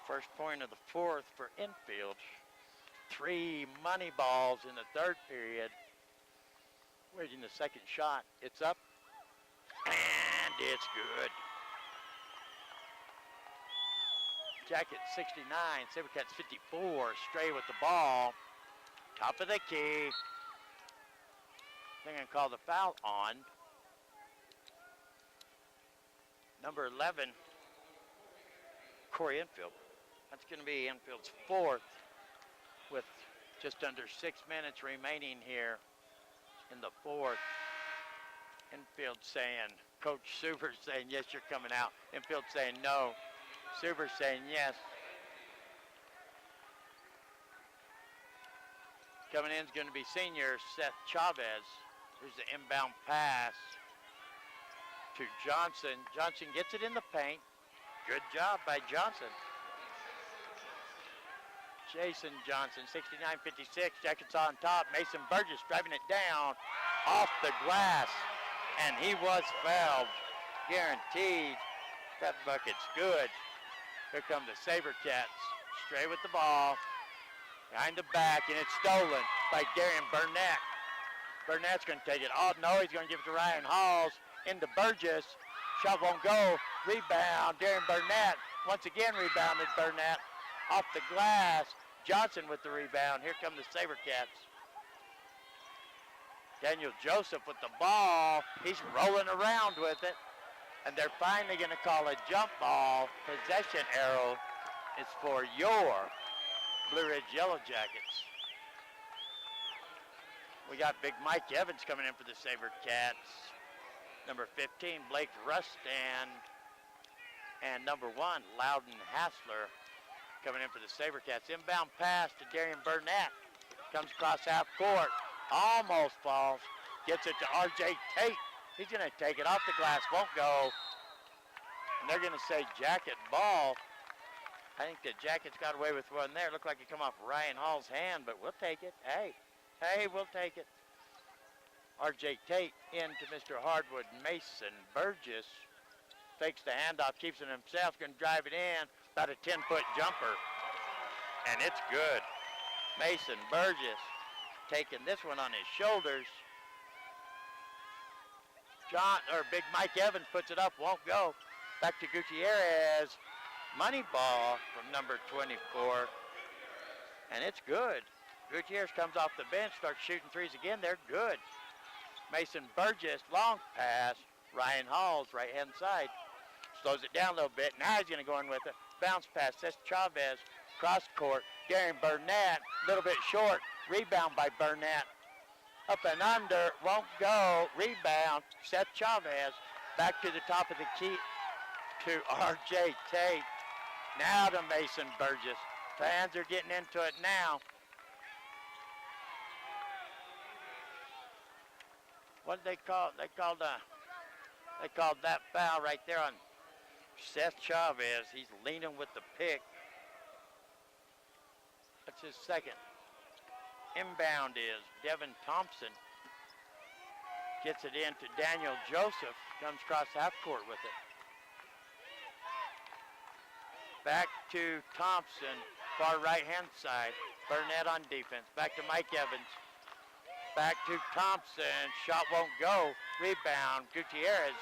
First point of the fourth for Enfield. 3 money balls in the third period. Waiting the second shot. It's up. And it's good. Jackets 69, Sabercats 54. Stray with the ball. Top of the key. They're going to call the foul on number 11, Corey Enfield. That's going to be Enfield's fourth with just under 6 minutes remaining here in the fourth. Enfield saying, Coach Suber saying, yes, you're coming out. Enfield saying no. Suber saying yes. Coming in is going to be senior Seth Chavez. Here's the inbound pass to Johnson. Johnson gets it in the paint. Good job by Johnson. Jason Johnson, 69-56. Jackets on top. Mason Burgess driving it down off the glass. And he was fouled. Guaranteed. That bucket's good. Here come the Sabercats. Stray with the ball. Behind the back, and it's stolen by Darian Burnett. Burnett's going to take it. Oh, no, he's going to give it to Ryan Halls. Into Burgess. Shot won't go. Rebound. Darian Burnett. Once again rebounded Burnett. Off the glass. Johnson with the rebound. Here come the Sabercats. Daniel Joseph with the ball. He's rolling around with it. And they're finally going to call a jump ball. Possession arrow is for your Blue Ridge Yellowjackets. We got Big Mike Evans coming in for the Sabercats. Number 15, Blake Rustan. And number 1, Loudon Hassler coming in for the Sabercats. Inbound pass to Darian Burnett. Comes across half court. Almost falls. Gets it to R.J. Tate. He's going to take it off the glass. Won't go. And they're going to say Jacket ball. I think the Jackets got away with one there. Looked like it come off Ryan Hall's hand, but we'll take it. Hey, we'll take it. R.J. Tate into Mr. Hardwood. Mason Burgess fakes the handoff, keeps it himself, going to drive it in. About a 10-foot jumper. And it's good. Mason Burgess taking this one on his shoulders. Big Mike Evans puts it up, won't go. Back to Gutierrez. Money ball from number 24. And it's good. Gutierrez comes off the bench, starts shooting threes again. They're good. Mason Burgess, long pass. Ryan Halls, right-hand side. Slows it down a little bit. Now he's going to go in with it. Bounce pass, Seth Chavez. Cross court. Darian Burnett, a little bit short. Rebound by Burnett. Up and under, won't go. Rebound, Seth Chavez. Back to the top of the key to R.J. Tate. Now to Mason Burgess. Fans are getting into it now. What did they call? They called that foul right there on Seth Chavez. He's leaning with the pick. That's his second. Inbound is Devin Thompson. Gets it in to Daniel Joseph. Comes across half court with it. Back to Thompson, far right-hand side. Burnett on defense. Back to Mike Evans. Back to Thompson. Shot won't go. Rebound. Gutierrez.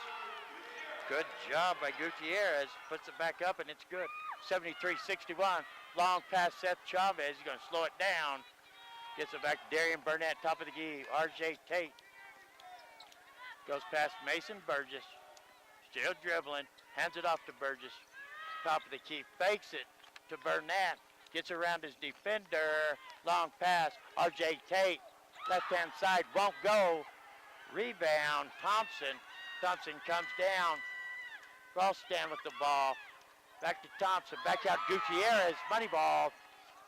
Good job by Gutierrez. Puts it back up, and it's good. 73-61. Long pass Seth Chavez. He's going to slow it down. Gets it back to Darian Burnett, top of the key. R.J. Tate. Goes past Mason Burgess. Still dribbling. Hands it off to Burgess. Top of the key. Fakes it to Burnett. Gets around his defender. Long pass. R.J. Tate. Left-hand side. Won't go. Rebound. Thompson. Thompson comes down. Ralston with the ball. Back to Thompson. Back out Gutierrez. Money ball.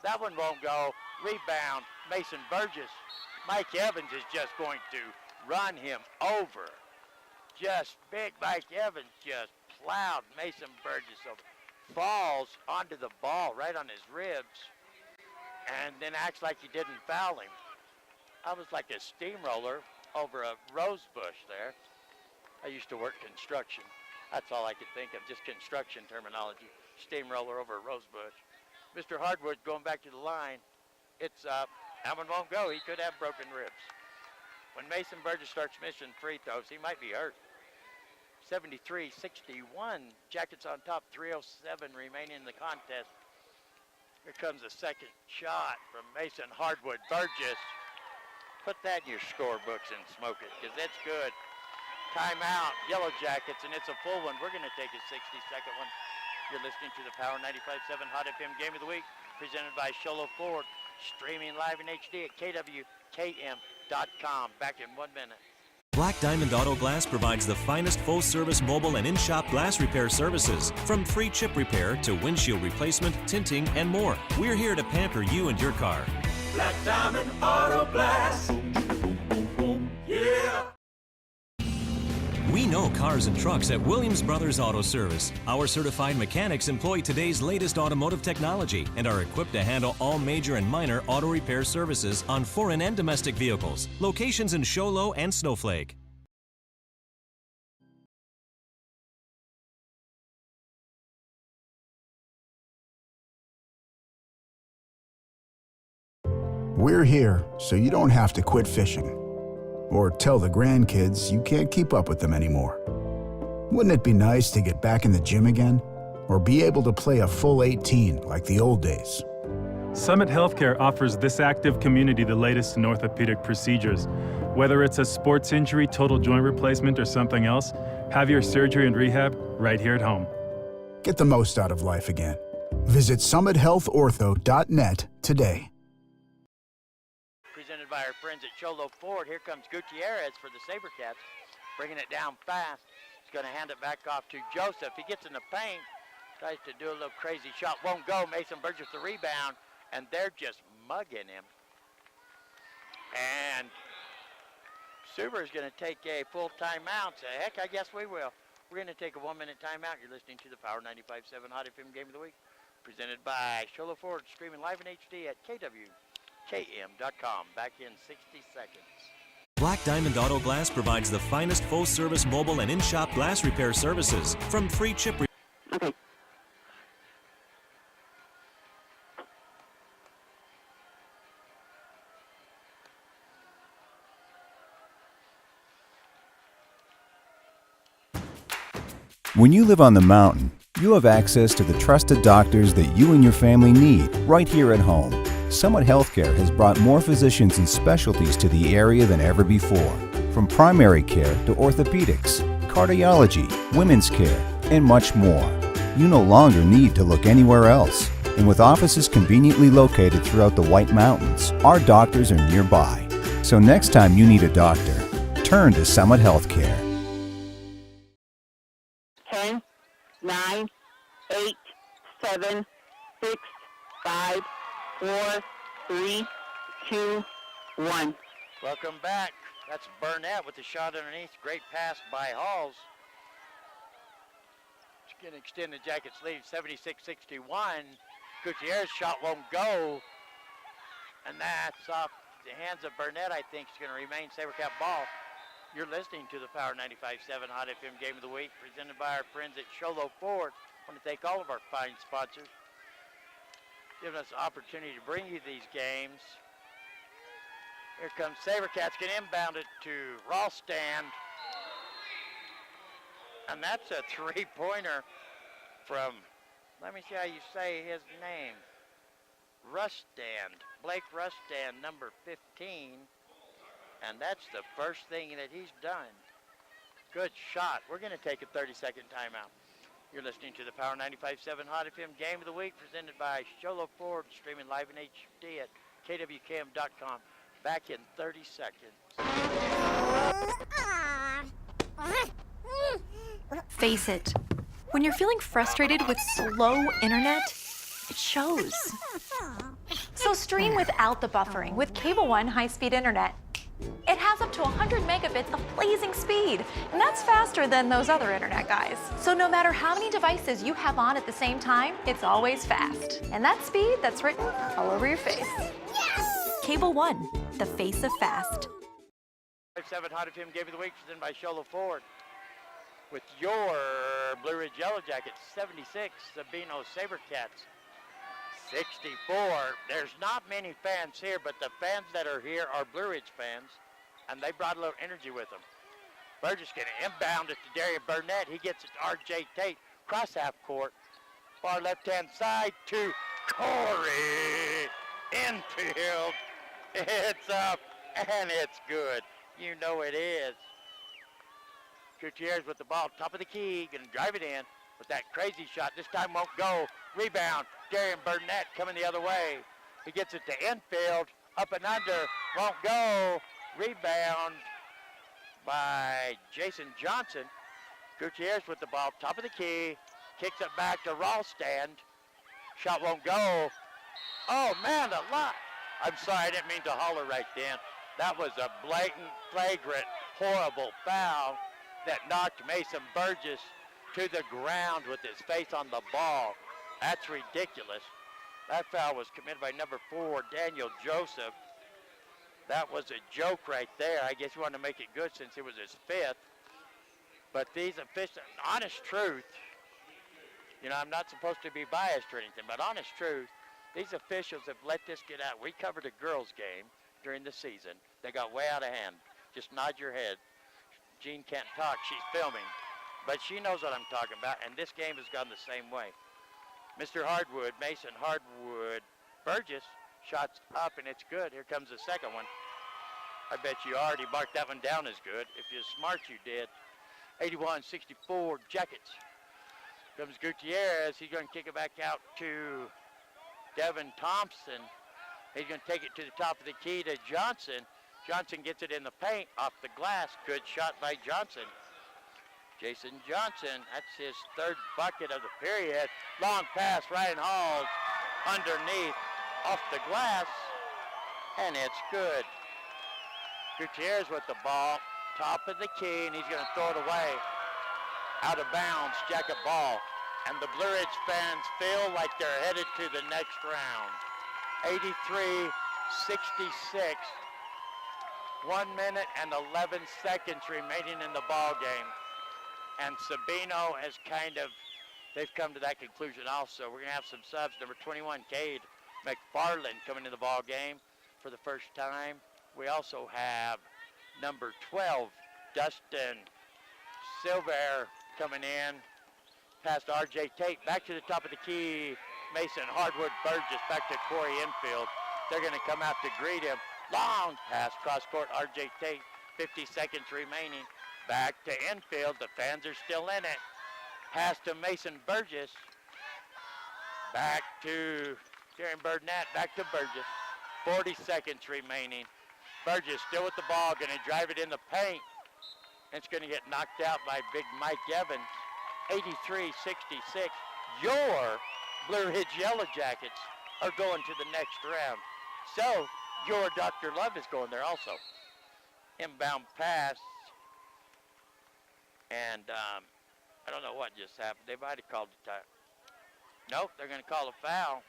That one won't go. Rebound. Mason Burgess. Mike Evans is just going to run him over. Just big Mike Evans just plowed Mason Burgess over. Falls onto the ball right on his ribs and then acts like he didn't foul him. I was like a steamroller over a rose bush there. I used to work construction. That's all I could think of, just construction terminology. Steamroller over a rose bush. Mr. Hardwood going back to the line. It's that one won't go. He could have broken ribs. When Mason Burgess starts missing free throws, he might be hurt. 73-61. Jackets on top, 3:07 remaining in the contest. Here comes the second shot from Mason Hardwood. Burgess, put that in your scorebooks and smoke it, because it's good. Timeout, Yellowjackets, and it's a full one. We're going to take a 60-second one. You're listening to the Power 95.7 Hot FM Game of the Week, presented by Sholo Ford, streaming live in HD at KWKM.com. Back in 1 minute. Black Diamond Auto Glass provides the finest full-service mobile and in-shop glass repair services. From free chip repair to windshield replacement, tinting, and more. We're here to pamper you and your car. Black Diamond Auto Glass. Yeah. We know cars and trucks at Williams Brothers Auto Service. Our certified mechanics employ today's latest automotive technology and are equipped to handle all major and minor auto repair services on foreign and domestic vehicles. Locations in Show Low and Snowflake. We're here so you don't have to quit fishing or tell the grandkids you can't keep up with them anymore. Wouldn't it be nice to get back in the gym again or be able to play a full 18 like the old days? Summit Healthcare offers this active community the latest in orthopedic procedures. Whether it's a sports injury, total joint replacement, or something else, have your surgery and rehab right here at home. Get the most out of life again. Visit summithealthortho.net today. Presented by our friends at Cholo Ford. Here comes Gutierrez for the Sabercats, bringing it down fast. He's going to hand it back off to Joseph. He gets in the paint, tries to do a little crazy shot, won't go. Mason Burgess the rebound, and they're just mugging him. And Subaru's going to take a full timeout. So heck, I guess we will. We're going to take a 1-minute timeout. You're listening to the Power 95.7 Hot FM Game of the Week, presented by Cholo Ford, streaming live in HD at KWKM.com. Back in 60 seconds. Black Diamond Auto Glass provides the finest full-service mobile and in-shop glass repair services. From free chip Okay. When you live on the mountain, you have access to the trusted doctors that you and your family need right here at home. Summit Healthcare has brought more physicians and specialties to the area than ever before. From primary care to orthopedics, cardiology, women's care, and much more. You no longer need to look anywhere else. And with offices conveniently located throughout the White Mountains, our doctors are nearby. So next time you need a doctor, turn to Summit Healthcare. 10, 9, 8, 7, 6, 5, 4, 3, 2, 1. Welcome back. That's Burnett with the shot underneath. Great pass by Halls. It's going to extend the Jackets' lead, 76-61. Gutierrez's shot won't go. And that's off the hands of Burnett, I think. It's going to remain Sabercat ball. You're listening to the Power 95.7 Hot FM Game of the Week, presented by our friends at Cholo Ford. I want to thank all of our fine sponsors. giving us the opportunity to bring you these games. Here comes Sabercats, can inbound it to Rawstand. And that's a three-pointer from, let me see how you say his name, Rustand, Blake Rustand, number 15. And that's the first thing that he's done. Good shot. We're going to take a 30-second timeout. You're listening to the Power 95.7 Hot FM Game of the Week presented by Sholo Ford, streaming live in HD at KWKM.com. Back in 30 seconds. Face it. When you're feeling frustrated with slow internet, it shows. So stream without the buffering with Cable One high-speed internet. It has up to 100 megabits of blazing speed, and that's faster than those other internet guys. So no matter how many devices you have on at the same time, it's always fast. And that speed, that's written all over your face. Cable One, the face of fast. 7 Hot FM Game of the Week presented by Sholo Ford. With your Blue Ridge Yellowjackets, 76, Sabino Sabercats, 64. There's not many fans here, but the fans that are here are Blue Ridge fans, and they brought a little energy with them. Burgess going to inbound it to Darian Burnett. He gets it to R.J. Tate, cross half court, far left-hand side to Corey. Infield. It's up, and it's good. You know it is. Gutierrez with the ball, top of the key, going to drive it in with that crazy shot. This time won't go. Rebound. Darian Burnett coming the other way. He gets it to infield, up and under, won't go. Rebound by Jason Johnson. Gutierrez with the ball, top of the key, kicks it back to Rawstand. Shot won't go. Oh man, a lot. I'm sorry, I didn't mean to holler right then. That was a blatant, flagrant, horrible foul that knocked Mason Burgess to the ground with his face on the ball. That's ridiculous. That foul was committed by number 4, Daniel Joseph. That was a joke right there. I guess he wanted to make it good since it was his 5th. But these officials, honest truth, you know, I'm not supposed to be biased or anything, but honest truth, these officials have let this get out. We covered a girls' game during the season. They got way out of hand. Just nod your head. Jean can't talk, she's filming. But she knows what I'm talking about, and this game has gone the same way. Mr. Hardwood, Mason Hardwood, Burgess, shots up, and it's good. Here comes the second one. I bet you already marked that one down as good. If you're smart, you did. 81-64 Jackets. Comes Gutierrez. He's going to kick it back out to Devin Thompson. He's going to take it to the top of the key to Johnson. Johnson gets it in the paint, off the glass. Good shot by Johnson. Jason Johnson, that's his 3rd bucket of the period. Long pass, Ryan Halls underneath, off the glass, and it's good. Gutierrez with the ball, top of the key, and he's going to throw it away. Out of bounds, Jacket ball. And the Blue Ridge fans feel like they're headed to the next round. 83-66. 1 minute and 11 seconds remaining in the ball game. And Sabino has they've come to that conclusion also. We're going to have some subs. Number 21, Cade McFarland coming in the ball game for the first time. We also have number 12, Dustin Silver coming in. Past R.J. Tate, back to the top of the key. Mason Hardwood Burgess back to Corey Infield. They're going to come out to greet him. Long pass, cross court, R.J. Tate. 50 seconds remaining. Back to infield. The fans are still in it. Pass to Mason Burgess. Back to Darian Burnett. Back to Burgess. 40 seconds remaining. Burgess still with the ball. Going to drive it in the paint. It's going to get knocked out by big Mike Evans. 83-66. Your Blue Ridge Yellowjackets are going to the next round. So your Dr. Love is going there also. Inbound pass. And I don't know what just happened. They might have called the time. Nope, they're going to call a foul.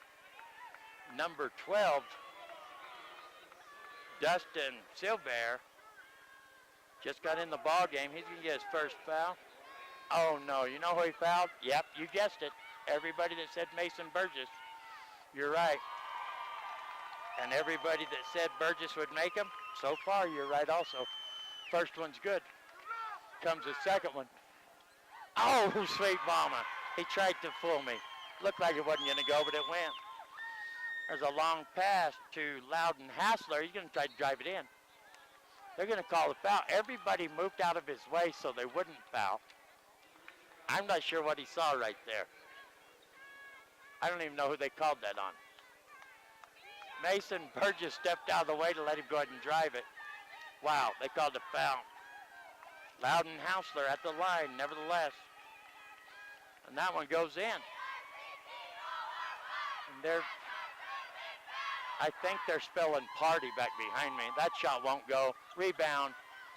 Number 12, Dustin Silver, just got in the ball game. He's going to get his first foul. Oh, no. You know who he fouled? Yep, you guessed it. Everybody that said Mason Burgess. You're right. And everybody that said Burgess would make them, so far you're right also. First one's good. Comes the second one. Oh, sweet mama. He tried to fool me. Looked like it wasn't going to go, but it went. There's a long pass to Loudon Hassler. He's going to try to drive it in. They're going to call the foul. Everybody moved out of his way so they wouldn't foul. I'm not sure what he saw right there. I don't even know who they called that on. Mason Burgess stepped out of the way to let him go ahead and drive it. Wow, they called a foul. Loudon Hausler at the line, nevertheless. And that one goes in. And I think they're spelling party back behind me. That shot won't go. Rebound.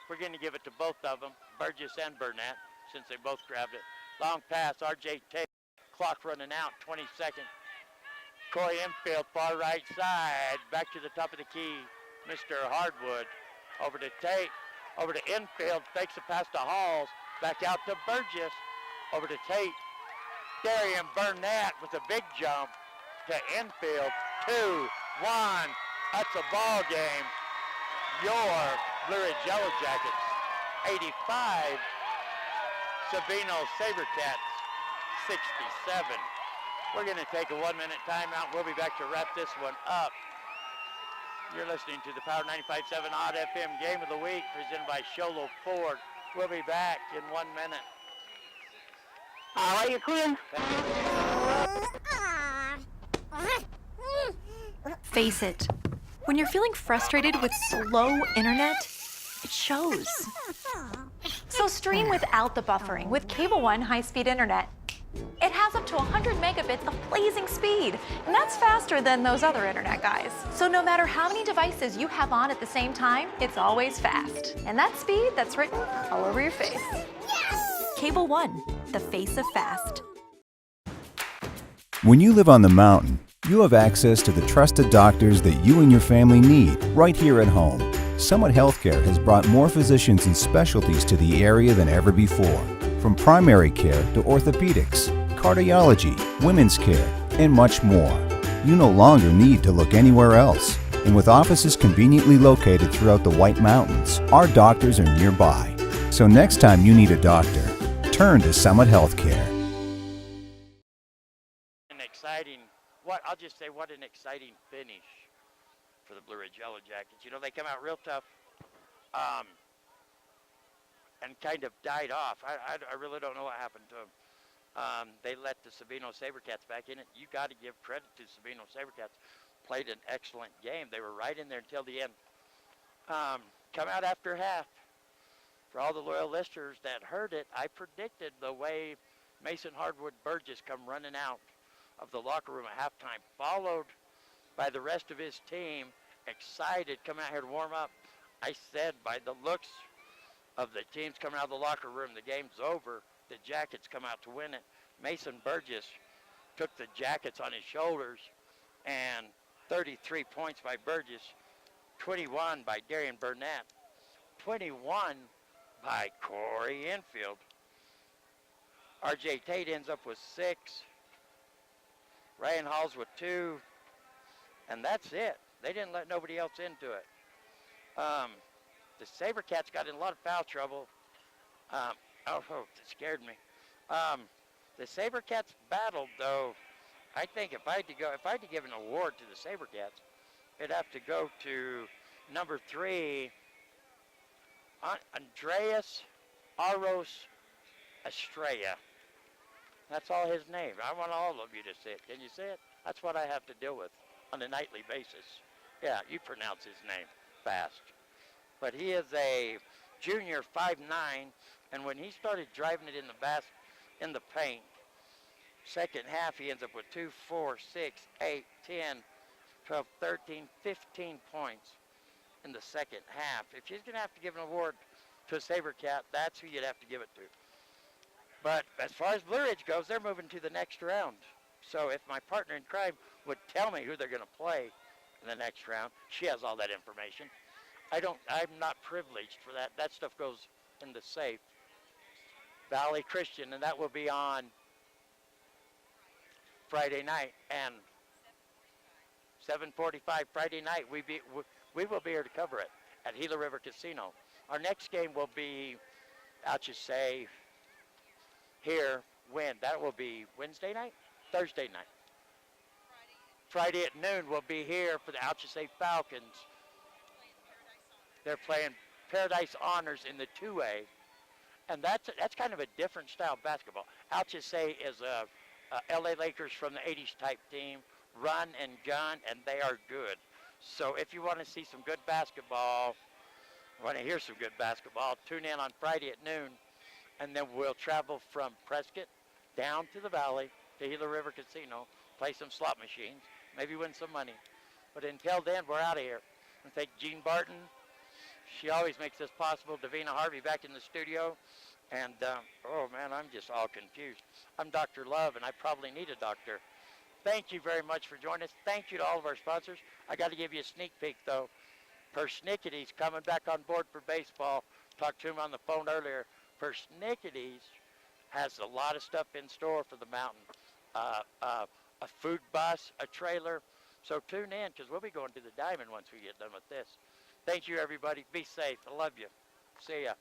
We're going to give it to both of them, Burgess and Burnett, since they both grabbed it. Long pass, R.J. Tate. Clock running out, 20 seconds. Corey infield, far right side. Back to the top of the key, Mr. Hardwood. Over to Tate. Over to infield, fakes a pass to Halls. Back out to Burgess. Over to Tate. Darian Burnett with a big jump to infield. 2-1. That's a ball game. Your Blue Ridge Yellowjackets, 85. Sabino Sabercats, 67. We're going to take a 1-minute timeout. We'll be back to wrap this one up. You're listening to the Power 95.7 Odd FM Game of the Week presented by Sholo Ford. We'll be back in 1 minute. All right, you're clear. Face it. When you're feeling frustrated with slow internet, it shows. So stream without the buffering with Cable One high-speed internet. It has up to 100 megabits of blazing speed, and that's faster than those other internet guys. So no matter how many devices you have on at the same time, it's always fast. And that speed, that's written all over your face. Yes! Cable One, the face of fast. When you live on the mountain, you have access to the trusted doctors that you and your family need right here at home. Summit Healthcare has brought more physicians and specialties to the area than ever before. From primary care to orthopedics, cardiology, women's care, and much more. You no longer need to look anywhere else. And with offices conveniently located throughout the White Mountains, our doctors are nearby. So next time you need a doctor, turn to Summit Healthcare. I'll just say what an exciting finish for the Blue Ridge Yellowjackets. You know, they come out real tough and kind of died off. I really don't know what happened to them. They let the Sabino Sabercats back in it. You got to give credit to Sabino Sabercats. Played an excellent game. They were right in there until the end. Come out after half. For all the loyal listeners that heard it, I predicted the way Mason Hardwood Burgess come running out of the locker room at halftime, followed by the rest of his team, excited, coming out here to warm up. I said by the looks of the teams coming out of the locker room, the game's over. The Jackets come out to win it. Mason Burgess took the Jackets on his shoulders, and 33 points by Burgess, 21 by Darian Burnett, 21 by Corey Infield. R.J. Tate ends up with 6. Ryan Halls with 2. And that's it. They didn't let nobody else into it. The Sabercats got in a lot of foul trouble. It scared me. The Sabercats battled, though. I think if I had to give an award to the Sabercats, it'd have to go to number 3, Andreas Aros Estrella. That's all his name. I want all of you to say it. Can you say it? That's what I have to deal with on a nightly basis. Yeah, you pronounce his name fast. But he is a junior, 5'9", and when he started driving it in the paint, second half he ends up with 2, 4, 6, 8, 10, 12, 13, 15 points in the second half. If you're going to have to give an award to a Sabercat, that's who you'd have to give it to. But as far as Blue Ridge goes, they're moving to the next round. So if my partner in crime would tell me who they're going to play in the next round, she has all that information. I'm not privileged for that. That stuff goes in the safe. Valley Christian, and that will be on Friday night. And 7:45 Friday night. We will be here to cover it at Gila River Casino. Our next game will be, I'll just say, here when? That will be Wednesday night? Thursday night. Friday at noon we'll be here for the Alchese Falcons. They're playing Paradise Honors in the 2A, and that's kind of a different style of basketball. Alchese is a LA Lakers from the 80s type team, run and gun, and they are good. So if you want to see some good basketball, want to hear some good basketball, tune in on Friday at noon, and then we'll travel from Prescott down to the valley to Gila River Casino, play some slot machines, maybe win some money. But until then, we're out of here. And thank Jean Barton. She always makes this possible. Davina Harvey back in the studio. And, oh man, I'm just all confused. I'm Dr. Love, and I probably need a doctor. Thank you very much for joining us. Thank you to all of our sponsors. I got to give you a sneak peek, though. Persnickety's coming back on board for baseball. Talked to him on the phone earlier. Persnickety's has a lot of stuff in store for the mountain. A food bus, a trailer. So tune in, because we'll be going to the Diamond once we get done with this. Thank you, everybody. Be safe. I love you. See ya.